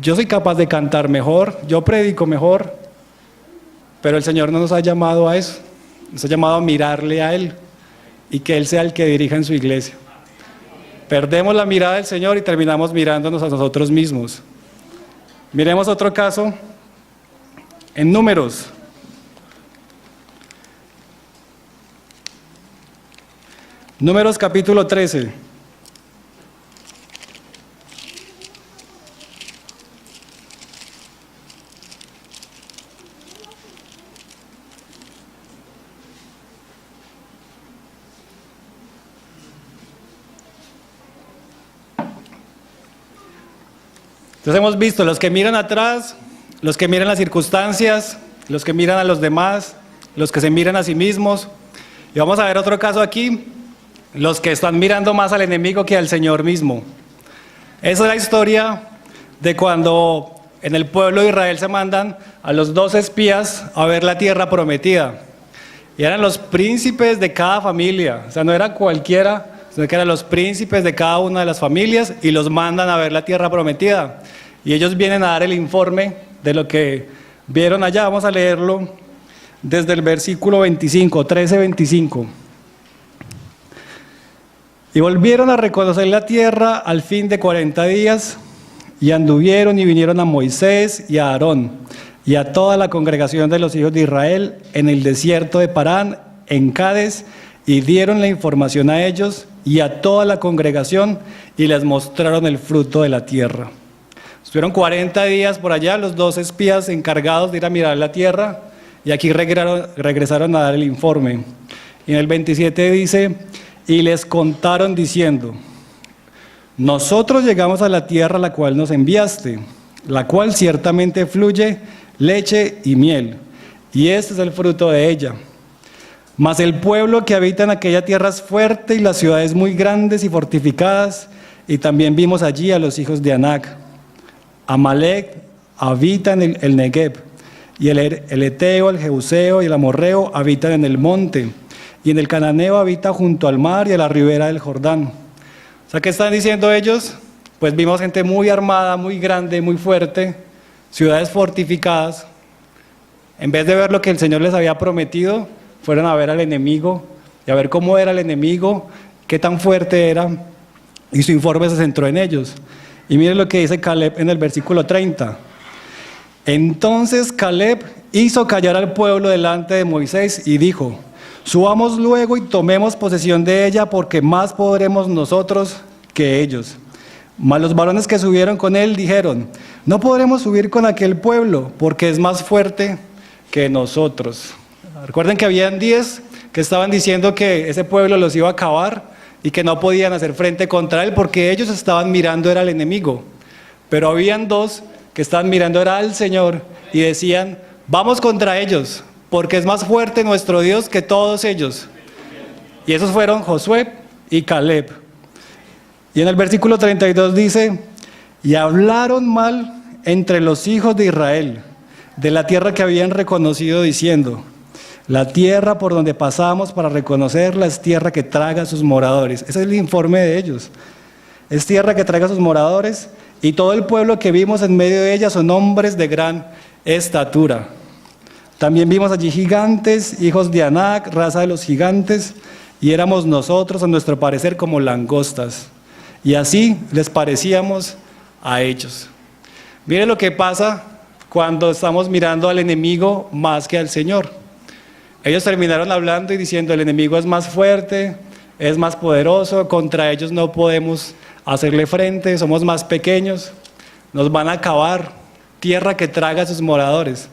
Yo soy capaz de cantar mejor, yo predico mejor. Pero el Señor no nos ha llamado a eso, nos ha llamado a mirarle a Él y que Él sea el que dirija en su iglesia. Perdemos la mirada del Señor y terminamos mirándonos a nosotros mismos. Miremos otro caso en Números. Números capítulo 13. Entonces hemos visto los que miran atrás, los que miran las circunstancias, los que miran a los demás, los que se miran a sí mismos, Y vamos a ver otro caso aquí, los que están mirando más al enemigo que al Señor mismo. Esa es la historia de cuando en el pueblo de Israel se mandan a los 12 espías a ver la tierra prometida. Y eran los príncipes de cada familia, o sea, no era cualquiera, sino que eran los príncipes de cada una de las familias y los mandan a ver la tierra prometida. Y ellos vienen a dar el informe de lo que vieron allá. Vamos a leerlo desde el versículo 25, 13-25. Y volvieron a reconocer la tierra al fin de 40 días, y anduvieron y vinieron a Moisés y a Aarón, y a toda la congregación de los hijos de Israel en el desierto de Parán, en Cades, y dieron la información a ellos y a toda la congregación, y les mostraron el fruto de la tierra. Estuvieron 40 días por allá, los 2 espías encargados de ir a mirar la tierra, y aquí regresaron a dar el informe. Y en el 27 dice, y les contaron diciendo, nosotros llegamos a la tierra a la cual nos enviaste, la cual ciertamente fluye leche y miel, y este es el fruto de ella. Mas el pueblo que habita en aquella tierra es fuerte, y las ciudades muy grandes y fortificadas, y también vimos allí a los hijos de Anac. Amalek habita en el Negev, y el Eteo, el Jebuseo y el Amorreo habitan en el monte, y en el Cananeo habita junto al mar y a la ribera del Jordán. O sea, ¿qué están diciendo ellos? Pues vimos gente muy armada, muy grande, muy fuerte, ciudades fortificadas. En vez de ver lo que el Señor les había prometido, fueron a ver al enemigo y a ver cómo era el enemigo, qué tan fuerte era, y su informe se centró en ellos. Y miren lo que dice Caleb en el versículo 30. Entonces Caleb hizo callar al pueblo delante de Moisés y dijo, subamos luego y tomemos posesión de ella, porque más podremos nosotros que ellos. Mas los varones que subieron con él dijeron, no podremos subir con aquel pueblo, porque es más fuerte que nosotros. Recuerden que habían 10 que estaban diciendo que ese pueblo los iba a acabar y que no podían hacer frente contra él, porque ellos estaban mirando era al enemigo. Pero habían 2 que estaban mirando era al Señor y decían, vamos contra ellos, porque es más fuerte nuestro Dios que todos ellos. Y esos fueron Josué y Caleb. Y en el versículo 32 dice, y hablaron mal entre los hijos de Israel, de la tierra que habían reconocido, diciendo, la tierra por donde pasamos para reconocerla es tierra que traga a sus moradores. Ese es el informe de ellos. Es tierra que traga a sus moradores, y todo el pueblo que vimos en medio de ella son hombres de gran estatura. También vimos allí gigantes, hijos de Anac, raza de los gigantes, y éramos nosotros, a nuestro parecer, como langostas. Y así les parecíamos a ellos. Miren lo que pasa cuando estamos mirando al enemigo más que al Señor. Ellos terminaron hablando y diciendo, el enemigo es más fuerte, es más poderoso, contra ellos no podemos hacerle frente, somos más pequeños, nos van a acabar, tierra que traga a sus moradores.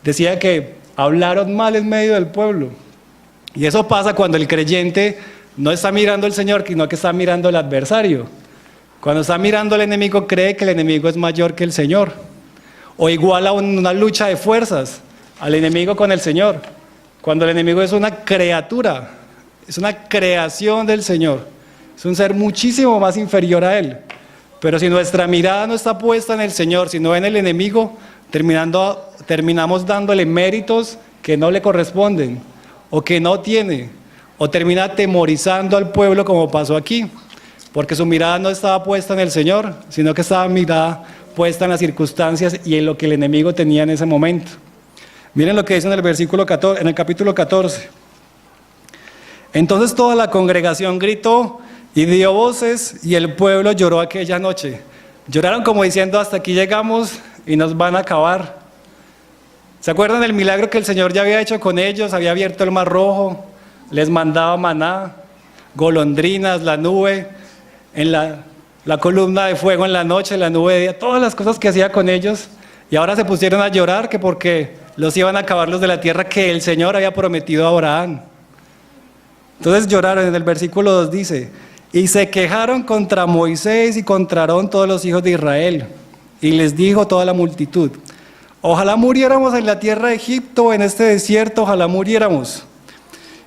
Decía que hablaron mal en medio del pueblo. Y eso pasa cuando el creyente no está mirando al Señor, sino que está mirando al adversario. Cuando está mirando al enemigo, cree que el enemigo es mayor que el Señor. O igual a una lucha de fuerzas, al enemigo con el Señor. Cuando el enemigo es una criatura, es una creación del Señor. Es un ser muchísimo más inferior a Él. Pero si nuestra mirada no está puesta en el Señor, sino en el enemigo, terminamos dándole méritos que no le corresponden o que no tiene, o termina atemorizando al pueblo como pasó aquí, porque su mirada no estaba puesta en el Señor, sino que estaba mirada puesta en las circunstancias y en lo que el enemigo tenía en ese momento. Miren lo que dice en el versículo 14, en el capítulo 14. Entonces toda la congregación gritó y dio voces, y el pueblo lloró aquella noche. Lloraron como diciendo, hasta aquí llegamos y nos van a acabar. ¿Se acuerdan del milagro que el Señor ya había hecho con ellos? Había abierto el mar rojo, les mandaba maná, golondrinas, la nube, en la columna de fuego en la noche, la nube de día, todas las cosas que hacía con ellos. Y ahora se pusieron a llorar que porque los iban a acabar los de la tierra que el Señor había prometido a Abraham. Entonces lloraron. En el versículo 2 dice, y se quejaron contra Moisés y contra Aarón todos los hijos de Israel. Y les dijo toda la multitud, ojalá muriéramos en la tierra de Egipto, en este desierto, ojalá muriéramos.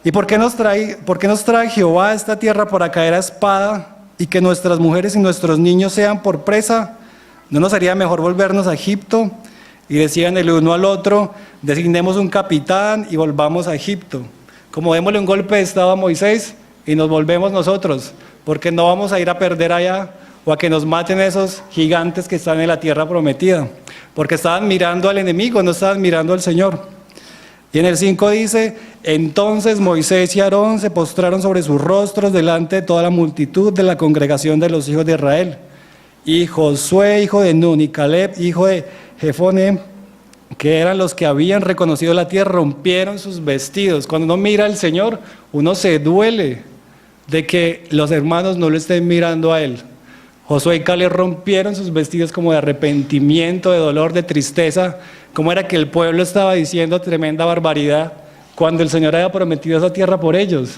¿Y por qué nos trae Jehová a esta tierra para caer a espada y que nuestras mujeres y nuestros niños sean por presa? ¿No nos haría mejor volvernos a Egipto? Y decían el uno al otro, designemos un capitán y volvamos a Egipto. Como démosle un golpe de estado a Moisés y nos volvemos nosotros, porque no vamos a ir a perder allá o a que nos maten esos gigantes que están en la tierra prometida, porque estaban mirando al enemigo, no estaban mirando al Señor. Y en el 5 dice, entonces Moisés y Aarón se postraron sobre sus rostros delante de toda la multitud de la congregación de los hijos de Israel. Y Josué, hijo de Nun, y Caleb, hijo de Jefone, que eran los que habían reconocido la tierra, rompieron sus vestidos. Cuando uno mira al Señor, uno se duele de que los hermanos no lo estén mirando a Él. Josué y Caleb rompieron sus vestidos como de arrepentimiento, de dolor, de tristeza. Como era que el pueblo estaba diciendo tremenda barbaridad cuando el Señor había prometido esa tierra por ellos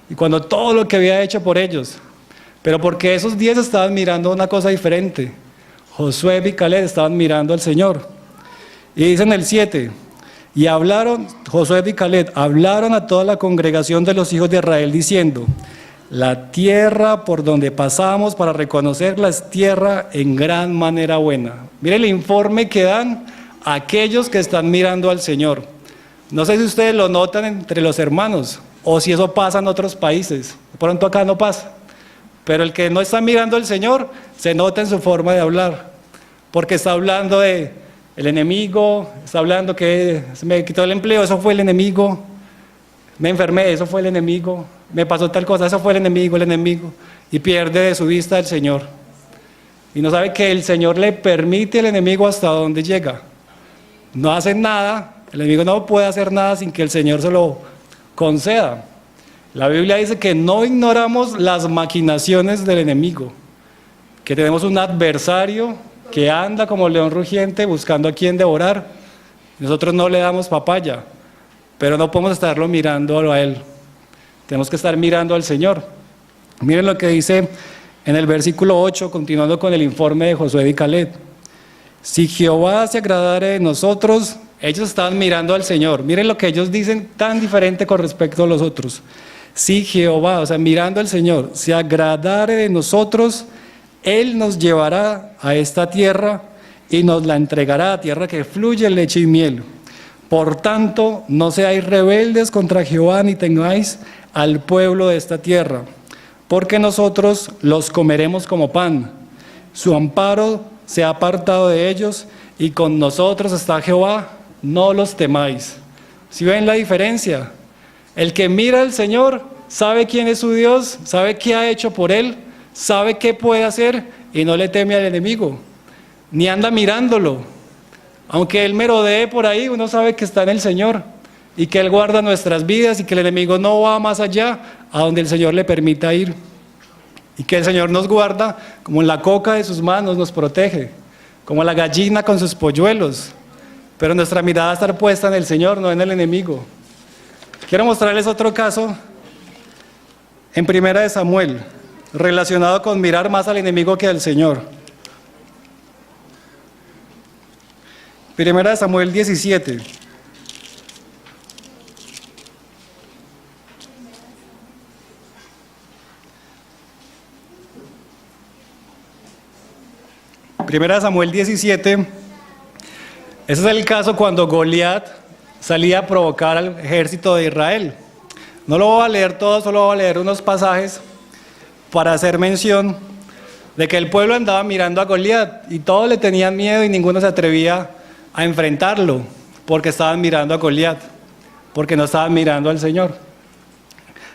y cuando todo lo que había hecho por ellos. Pero porque esos 10 estaban mirando una cosa diferente. Josué y Caleb estaban mirando al Señor. Y dice en el 7, y hablaron, Josué y Caleb hablaron a toda la congregación de los hijos de Israel diciendo, la tierra por donde pasamos para reconocerla es tierra en gran manera buena. Mire el informe que dan aquellos que están mirando al Señor. No sé si ustedes lo notan entre los hermanos o si eso pasa en otros países. De pronto acá no pasa. Pero el que no está mirando al Señor se nota en su forma de hablar. Porque está hablando de el enemigo, está hablando que se me quitó el empleo, eso fue el enemigo. Me enfermé, eso fue el enemigo. Me pasó tal cosa, eso fue el enemigo. Y pierde de su vista al Señor. Y no sabe que el Señor le permite al enemigo hasta donde llega. No hacen nada, el enemigo no puede hacer nada sin que el Señor se lo conceda. La Biblia dice que no ignoramos las maquinaciones del enemigo, que tenemos un adversario que anda como león rugiente buscando a quien devorar. Nosotros no le damos papaya, pero no podemos estarlo mirando a él. Tenemos que estar mirando al Señor. Miren lo que dice en el versículo 8, continuando con el informe de Josué y Caleb. Si Jehová se agradare de nosotros, ellos estaban mirando al Señor. Miren lo que ellos dicen tan diferente con respecto a los otros. Si Jehová, o sea, mirando al Señor, se agradare de nosotros, Él nos llevará a esta tierra y nos la entregará, tierra que fluye leche y miel. Por tanto, no seáis rebeldes contra Jehová ni tengáis al pueblo de esta tierra, porque nosotros los comeremos como pan. Su amparo se ha apartado de ellos y con nosotros está Jehová, no los temáis. ¿Sí ven la diferencia? El que mira al Señor sabe quién es su Dios, sabe qué ha hecho por él, sabe qué puede hacer y no le teme al enemigo, ni anda mirándolo. Aunque él merodee por ahí, uno sabe que está en el Señor y que Él guarda nuestras vidas y que el enemigo no va más allá a donde el Señor le permita ir. Y que el Señor nos guarda como en la coca de sus manos, nos protege, como la gallina con sus polluelos. Pero nuestra mirada va a estar puesta en el Señor, no en el enemigo. Quiero mostrarles otro caso en 1 Samuel, relacionado con mirar más al enemigo que al Señor. 1 Samuel 17. Primera Samuel 17, ese es el caso cuando Goliat salía a provocar al ejército de Israel. No lo voy a leer todo, solo voy a leer unos pasajes para hacer mención de que el pueblo andaba mirando a Goliat y todos le tenían miedo y ninguno se atrevía a enfrentarlo porque estaban mirando a Goliat, porque no estaban mirando al Señor.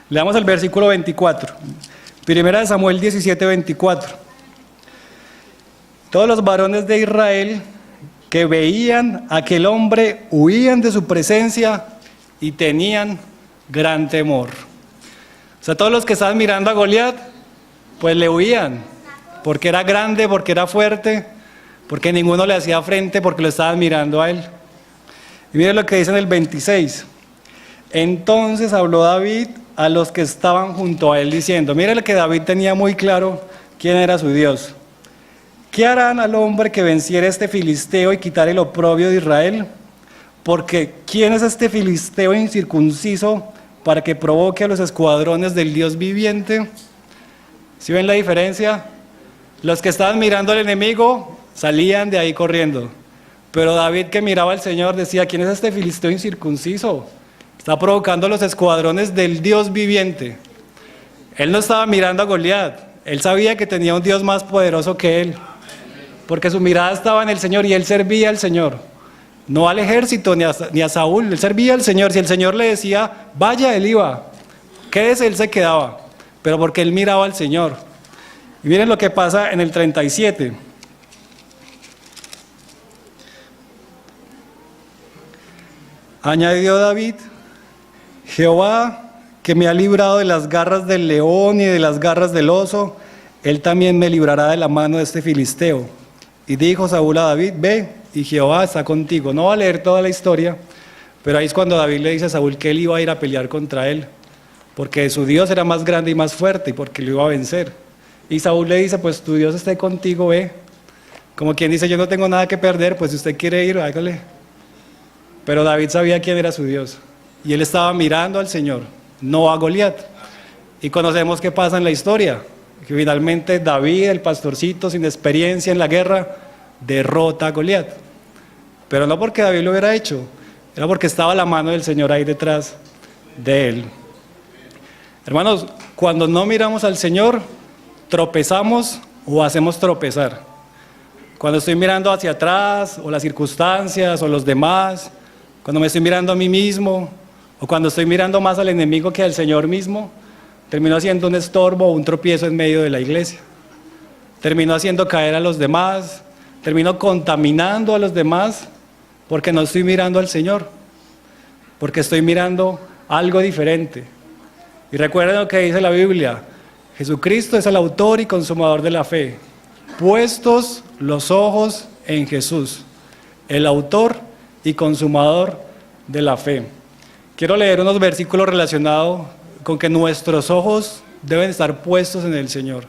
Leamos el versículo 24, Primera Samuel 17, 24. Todos los varones de Israel que veían a aquel hombre huían de su presencia y tenían gran temor. O sea, todos los que estaban mirando a Goliat, pues le huían, porque era grande, porque era fuerte, porque ninguno le hacía frente, porque lo estaban mirando a él. Y miren lo que dice en el 26. Entonces habló David a los que estaban junto a él diciendo, miren que David tenía muy claro quién era su Dios. ¿Qué harán al hombre que venciere este filisteo y quitare el oprobio de Israel? Porque ¿quién es este filisteo incircunciso para que provoque a los escuadrones del Dios viviente. ¿Sí ven la diferencia? Los que estaban mirando al enemigo salían de ahí corriendo. Pero David, que miraba al Señor, decía: ¿quién es este filisteo incircunciso? Está provocando los escuadrones del Dios viviente. Él no estaba mirando a Goliat. Él sabía que tenía un Dios más poderoso que él, porque su mirada estaba en el Señor y él servía al Señor. No al ejército ni a Saúl, él servía al Señor. Si el Señor le decía: vaya, él iba. Quédese, él se quedaba. Pero porque él miraba al Señor. Y miren lo que pasa en el 37. Añadió David: Jehová, que me ha librado de las garras del león y de las garras del oso, él también me librará de la mano de este filisteo. Y dijo Saúl a David: ve, y Jehová está contigo. No va a leer toda la historia, pero ahí es cuando David le dice a Saúl que él iba a ir a pelear contra él, porque su Dios era más grande y más fuerte, y porque lo iba a vencer. Y Saúl le dice: pues tu Dios esté contigo, ve. Como quien dice: yo no tengo nada que perder, pues si usted quiere ir, hágale. Pero David sabía quién era su Dios, y él estaba mirando al Señor, no a Goliat. Y conocemos qué pasa en la historia, que finalmente David, el pastorcito sin experiencia en la guerra, derrota a Goliat. Pero no porque David lo hubiera hecho, era porque estaba la mano del Señor ahí detrás de él. Hermanos, cuando no miramos al Señor, tropezamos o hacemos tropezar. Cuando estoy mirando hacia atrás, o las circunstancias, o los demás, cuando me estoy mirando a mí mismo, o cuando estoy mirando más al enemigo que al Señor mismo, termino haciendo un estorbo o un tropiezo en medio de la iglesia. Termino haciendo caer a los demás, termino contaminando a los demás, porque no estoy mirando al Señor, porque estoy mirando algo diferente. Y recuerden lo que dice la Biblia: Jesucristo es el autor y consumador de la fe. Puestos los ojos en Jesús, el autor y consumador de la fe. Quiero leer unos versículos relacionados con que nuestros ojos deben estar puestos en el Señor,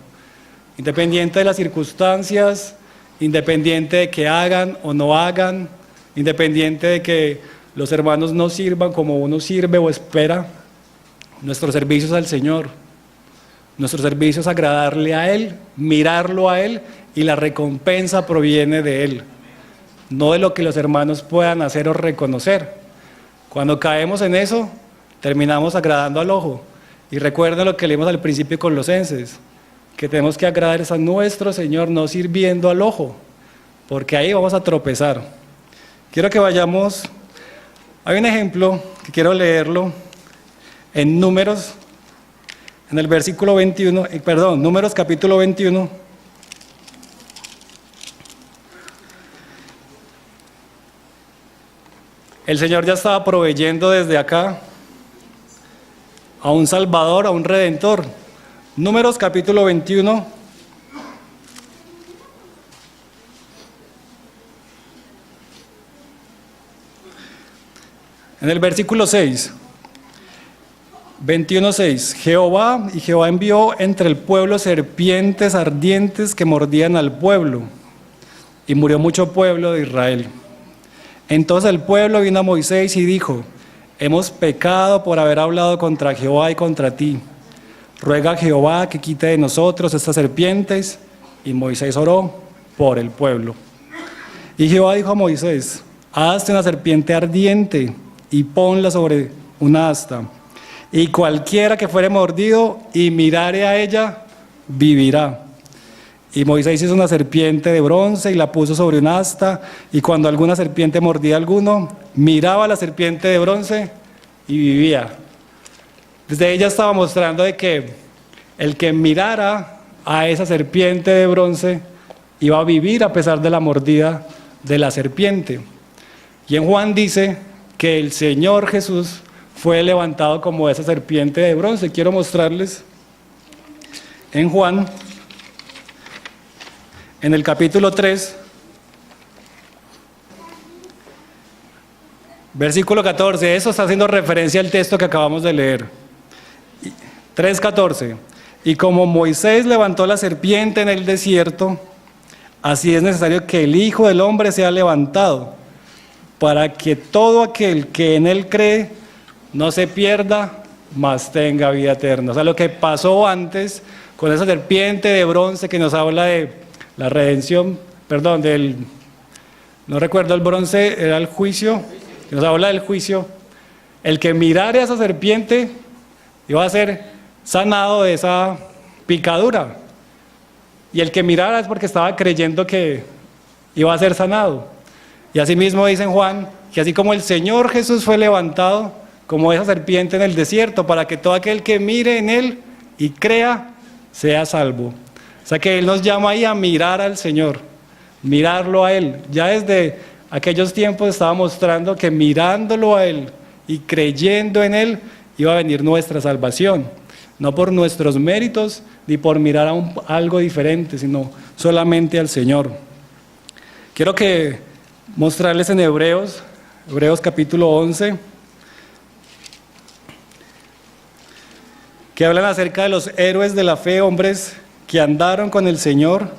independiente de las circunstancias, independiente de que hagan o no hagan, independiente de que los hermanos no sirvan como uno sirve o espera. Nuestro servicio es al Señor, nuestro servicio es agradarle a Él, mirarlo a Él, y la recompensa proviene de Él, no de lo que los hermanos puedan hacer o reconocer. Cuando caemos en eso, terminamos agradando al ojo. Y recuerden lo que leímos al principio de Colosenses, que tenemos que agradar a nuestro Señor, no sirviendo al ojo, porque ahí vamos a tropezar. Quiero que vayamos, hay un ejemplo que quiero leerlo en Números, en el versículo 21, Números capítulo 21. El Señor ya estaba proveyendo desde acá a un Salvador, a un Redentor. Números capítulo 21. En el versículo 6. 21:6. Jehová envió entre el pueblo serpientes ardientes que mordían al pueblo, y murió mucho pueblo de Israel. Entonces el pueblo vino a Moisés y dijo: hemos pecado por haber hablado contra Jehová y contra ti. Ruega a Jehová que quite de nosotros estas serpientes. Y Moisés oró por el pueblo. Y Jehová dijo a Moisés: hazte una serpiente ardiente y ponla sobre una asta, y cualquiera que fuere mordido y mirare a ella, vivirá. Y Moisés hizo una serpiente de bronce y la puso sobre un asta, y cuando alguna serpiente mordía a alguno, miraba a la serpiente de bronce y vivía. Desde ella estaba mostrando de que el que mirara a esa serpiente de bronce iba a vivir a pesar de la mordida de la serpiente. Y en Juan dice que el Señor Jesús fue levantado como esa serpiente de bronce. Quiero mostrarles en Juan, en el capítulo 3, versículo 14, eso está haciendo referencia al texto que acabamos de leer. 3:14, y como Moisés levantó la serpiente en el desierto, así es necesario que el Hijo del Hombre sea levantado, para que todo aquel que en él cree no se pierda, mas tenga vida eterna. O sea, lo que pasó antes con esa serpiente de bronce que nos habla de la redención, perdón, no recuerdo el bronce, era el juicio, que nos habla del juicio. El que mirara a esa serpiente iba a ser sanado de esa picadura. Y el que mirara es porque estaba creyendo que iba a ser sanado. Y así mismo dice en Juan, que así como el Señor Jesús fue levantado, como esa serpiente en el desierto, para que todo aquel que mire en Él y crea, sea salvo. O sea que Él nos llama ahí a mirar al Señor, mirarlo a Él. Ya desde aquellos tiempos estaba mostrando que mirándolo a Él y creyendo en Él, iba a venir nuestra salvación. No por nuestros méritos, ni por mirar a algo diferente, sino solamente al Señor. Quiero mostrarles en Hebreos capítulo 11, que hablan acerca de los héroes de la fe, hombres que andaron con el Señor.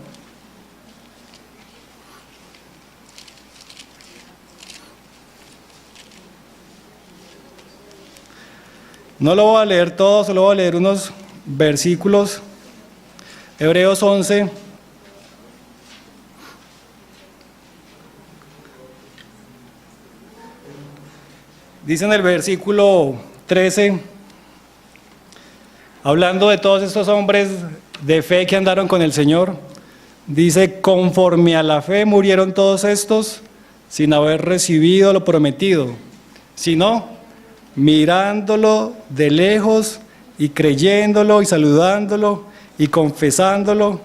No lo voy a leer todo, solo voy a leer unos versículos. Hebreos 11. Dice en el versículo 13, hablando de todos estos hombres de fe que andaron con el Señor, dice, conforme a la fe murieron todos estos sin haber recibido lo prometido, sino mirándolo de lejos y creyéndolo y saludándolo y confesando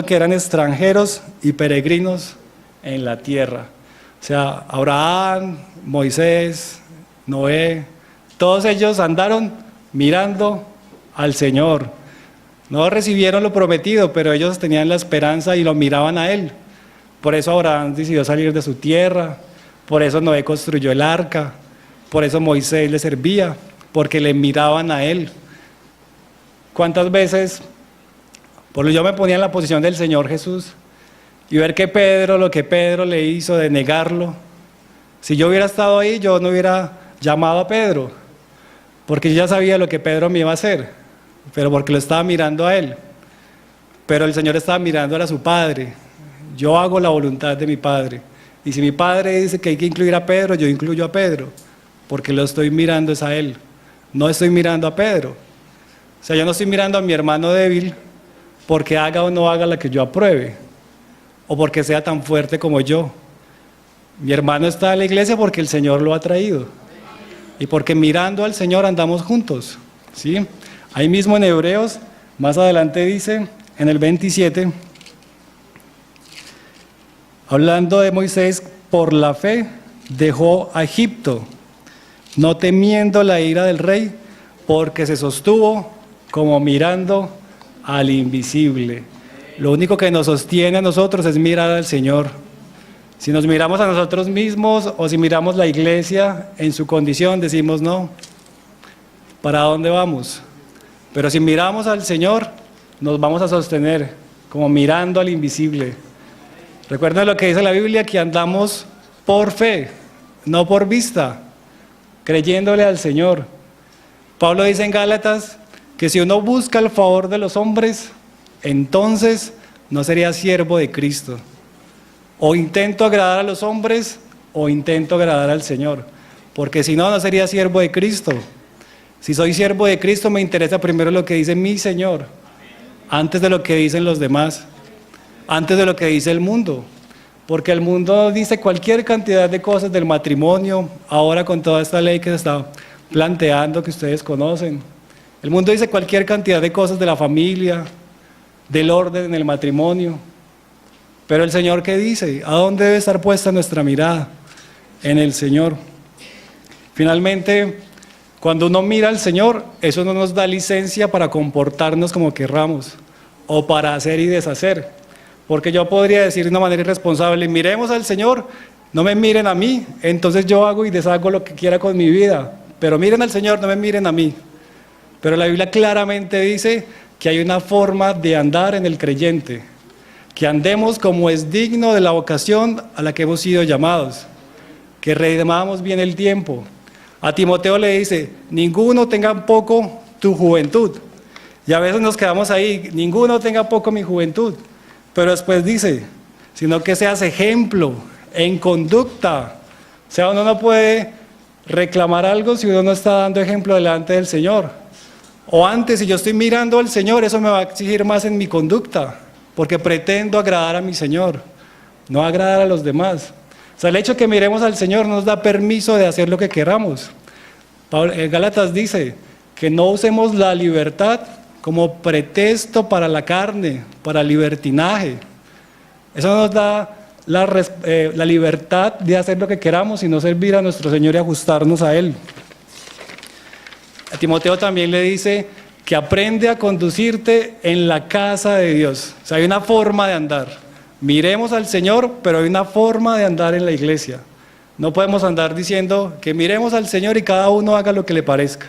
que eran extranjeros y peregrinos en la tierra. O sea, Abraham, Moisés, Noé, todos ellos andaron mirando al Señor. No recibieron lo prometido, pero ellos tenían la esperanza y lo miraban a Él. Por eso Abraham decidió salir de su tierra, por eso Noé construyó el arca, por eso Moisés le servía, porque le miraban a Él. ¿Cuántas veces yo me ponía en la posición del Señor Jesús y ver lo que Pedro le hizo de negarlo? Si yo hubiera estado ahí, yo no hubiera llamado a Pedro, porque yo ya sabía lo que Pedro me iba a hacer, pero porque lo estaba mirando a él. Pero el Señor estaba mirando a su Padre. Yo hago la voluntad de mi Padre. Y si mi Padre dice que hay que incluir a Pedro, yo incluyo a Pedro, porque lo estoy mirando es a él. No estoy mirando a Pedro. O sea, yo no estoy mirando a mi hermano débil porque haga o no haga la que yo apruebe, o porque sea tan fuerte como yo. Mi hermano está en la iglesia porque el Señor lo ha traído. Y porque mirando al Señor andamos juntos. ¿Sí? Ahí mismo en Hebreos, más adelante dice, en el 27, hablando de Moisés, por la fe dejó a Egipto, no temiendo la ira del rey, porque se sostuvo como mirando al invisible. Lo único que nos sostiene a nosotros es mirar al Señor. Si nos miramos a nosotros mismos o si miramos la iglesia en su condición, decimos no, ¿para dónde vamos? Pero si miramos al Señor, nos vamos a sostener como mirando al invisible. Recuerden lo que dice la Biblia, que andamos por fe, no por vista, creyéndole al Señor. Pablo dice en Gálatas que si uno busca el favor de los hombres, entonces no sería siervo de Cristo. O intento agradar a los hombres o intento agradar al Señor, porque si no, no sería siervo de Cristo. Si soy siervo de Cristo, me interesa primero lo que dice mi Señor, antes de lo que dicen los demás, antes de lo que dice el mundo, porque el mundo dice cualquier cantidad de cosas del matrimonio, ahora con toda esta ley que se está planteando, que ustedes conocen. El mundo dice cualquier cantidad de cosas de la familia, del orden en el matrimonio. Pero el Señor, ¿qué dice? ¿A dónde debe estar puesta nuestra mirada? En el Señor. Finalmente, cuando uno mira al Señor, eso no nos da licencia para comportarnos como querramos o para hacer y deshacer. Porque yo podría decir de una manera irresponsable, miremos al Señor, no me miren a mí, entonces yo hago y deshago lo que quiera con mi vida. Pero miren al Señor, no me miren a mí. Pero la Biblia claramente dice que hay una forma de andar en el creyente, que andemos como es digno de la vocación a la que hemos sido llamados, que redimamos bien el tiempo. A Timoteo le dice, ninguno tenga en poco tu juventud. Y a veces nos quedamos ahí, ninguno tenga poco mi juventud. Pero después dice, sino que seas ejemplo en conducta. O sea, uno no puede reclamar algo si uno no está dando ejemplo delante del Señor. O antes, si yo estoy mirando al Señor, eso me va a exigir más en mi conducta, porque pretendo agradar a mi Señor, no agradar a los demás. O sea, el hecho de que miremos al Señor nos da permiso de hacer lo que queramos. Gálatas dice que no usemos la libertad como pretexto para la carne, para libertinaje. Eso nos da la libertad de hacer lo que queramos y no servir a nuestro Señor y ajustarnos a Él. A Timoteo también le dice que aprende a conducirte en la casa de Dios. O sea, hay una forma de andar. Miremos al Señor, pero hay una forma de andar en la iglesia. No podemos andar diciendo que miremos al Señor y cada uno haga lo que le parezca,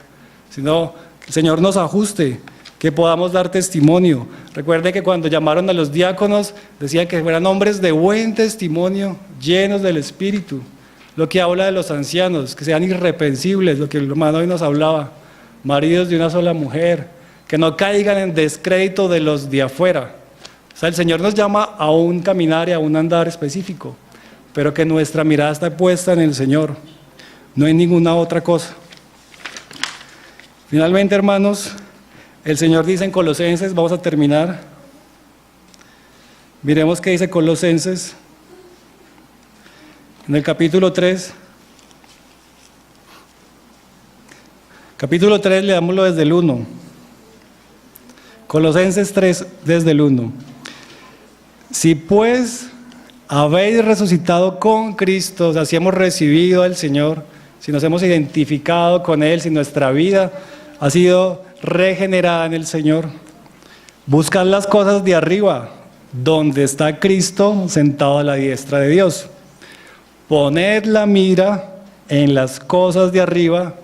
sino que el Señor nos ajuste, que podamos dar testimonio. Recuerde que cuando llamaron a los diáconos, decían que fueran hombres de buen testimonio, llenos del Espíritu. Lo que habla de los ancianos, que sean irreprensibles, lo que el hermano hoy nos hablaba, maridos de una sola mujer, que no caigan en descrédito de los de afuera. O sea, el Señor nos llama a un caminar y a un andar específico, pero que nuestra mirada está puesta en el Señor, no en ninguna otra cosa. Finalmente, hermanos, el Señor dice en Colosenses, vamos a terminar, miremos qué dice Colosenses, en el capítulo 3, leámoslo desde el 1, Colosenses 3, desde el 1. Si pues habéis resucitado con Cristo, o sea, si hemos recibido al Señor, si nos hemos identificado con Él, si nuestra vida ha sido regenerada en el Señor, buscad las cosas de arriba, donde está Cristo sentado a la diestra de Dios. Poned la mira en las cosas de arriba,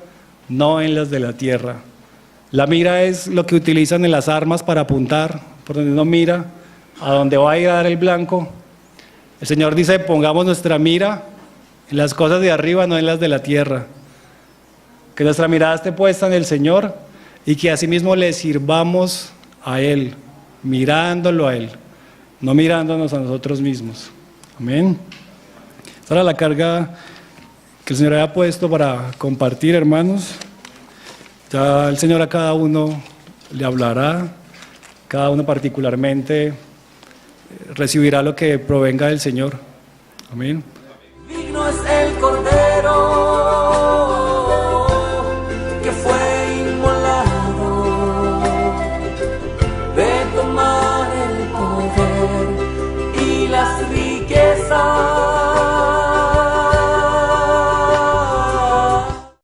no en las de la tierra. La mira es lo que utilizan en las armas para apuntar, por donde uno mira, a donde va a ir a dar el blanco. El Señor dice, pongamos nuestra mira en las cosas de arriba, no en las de la tierra. Que nuestra mirada esté puesta en el Señor y que asimismo le sirvamos a Él, mirándolo a Él, no mirándonos a nosotros mismos. Amén. Esta era la carga que el Señor había puesto para compartir, hermanos. Ya el Señor a cada uno le hablará, cada uno particularmente recibirá lo que provenga del Señor. Amén. Digno es el Cordero.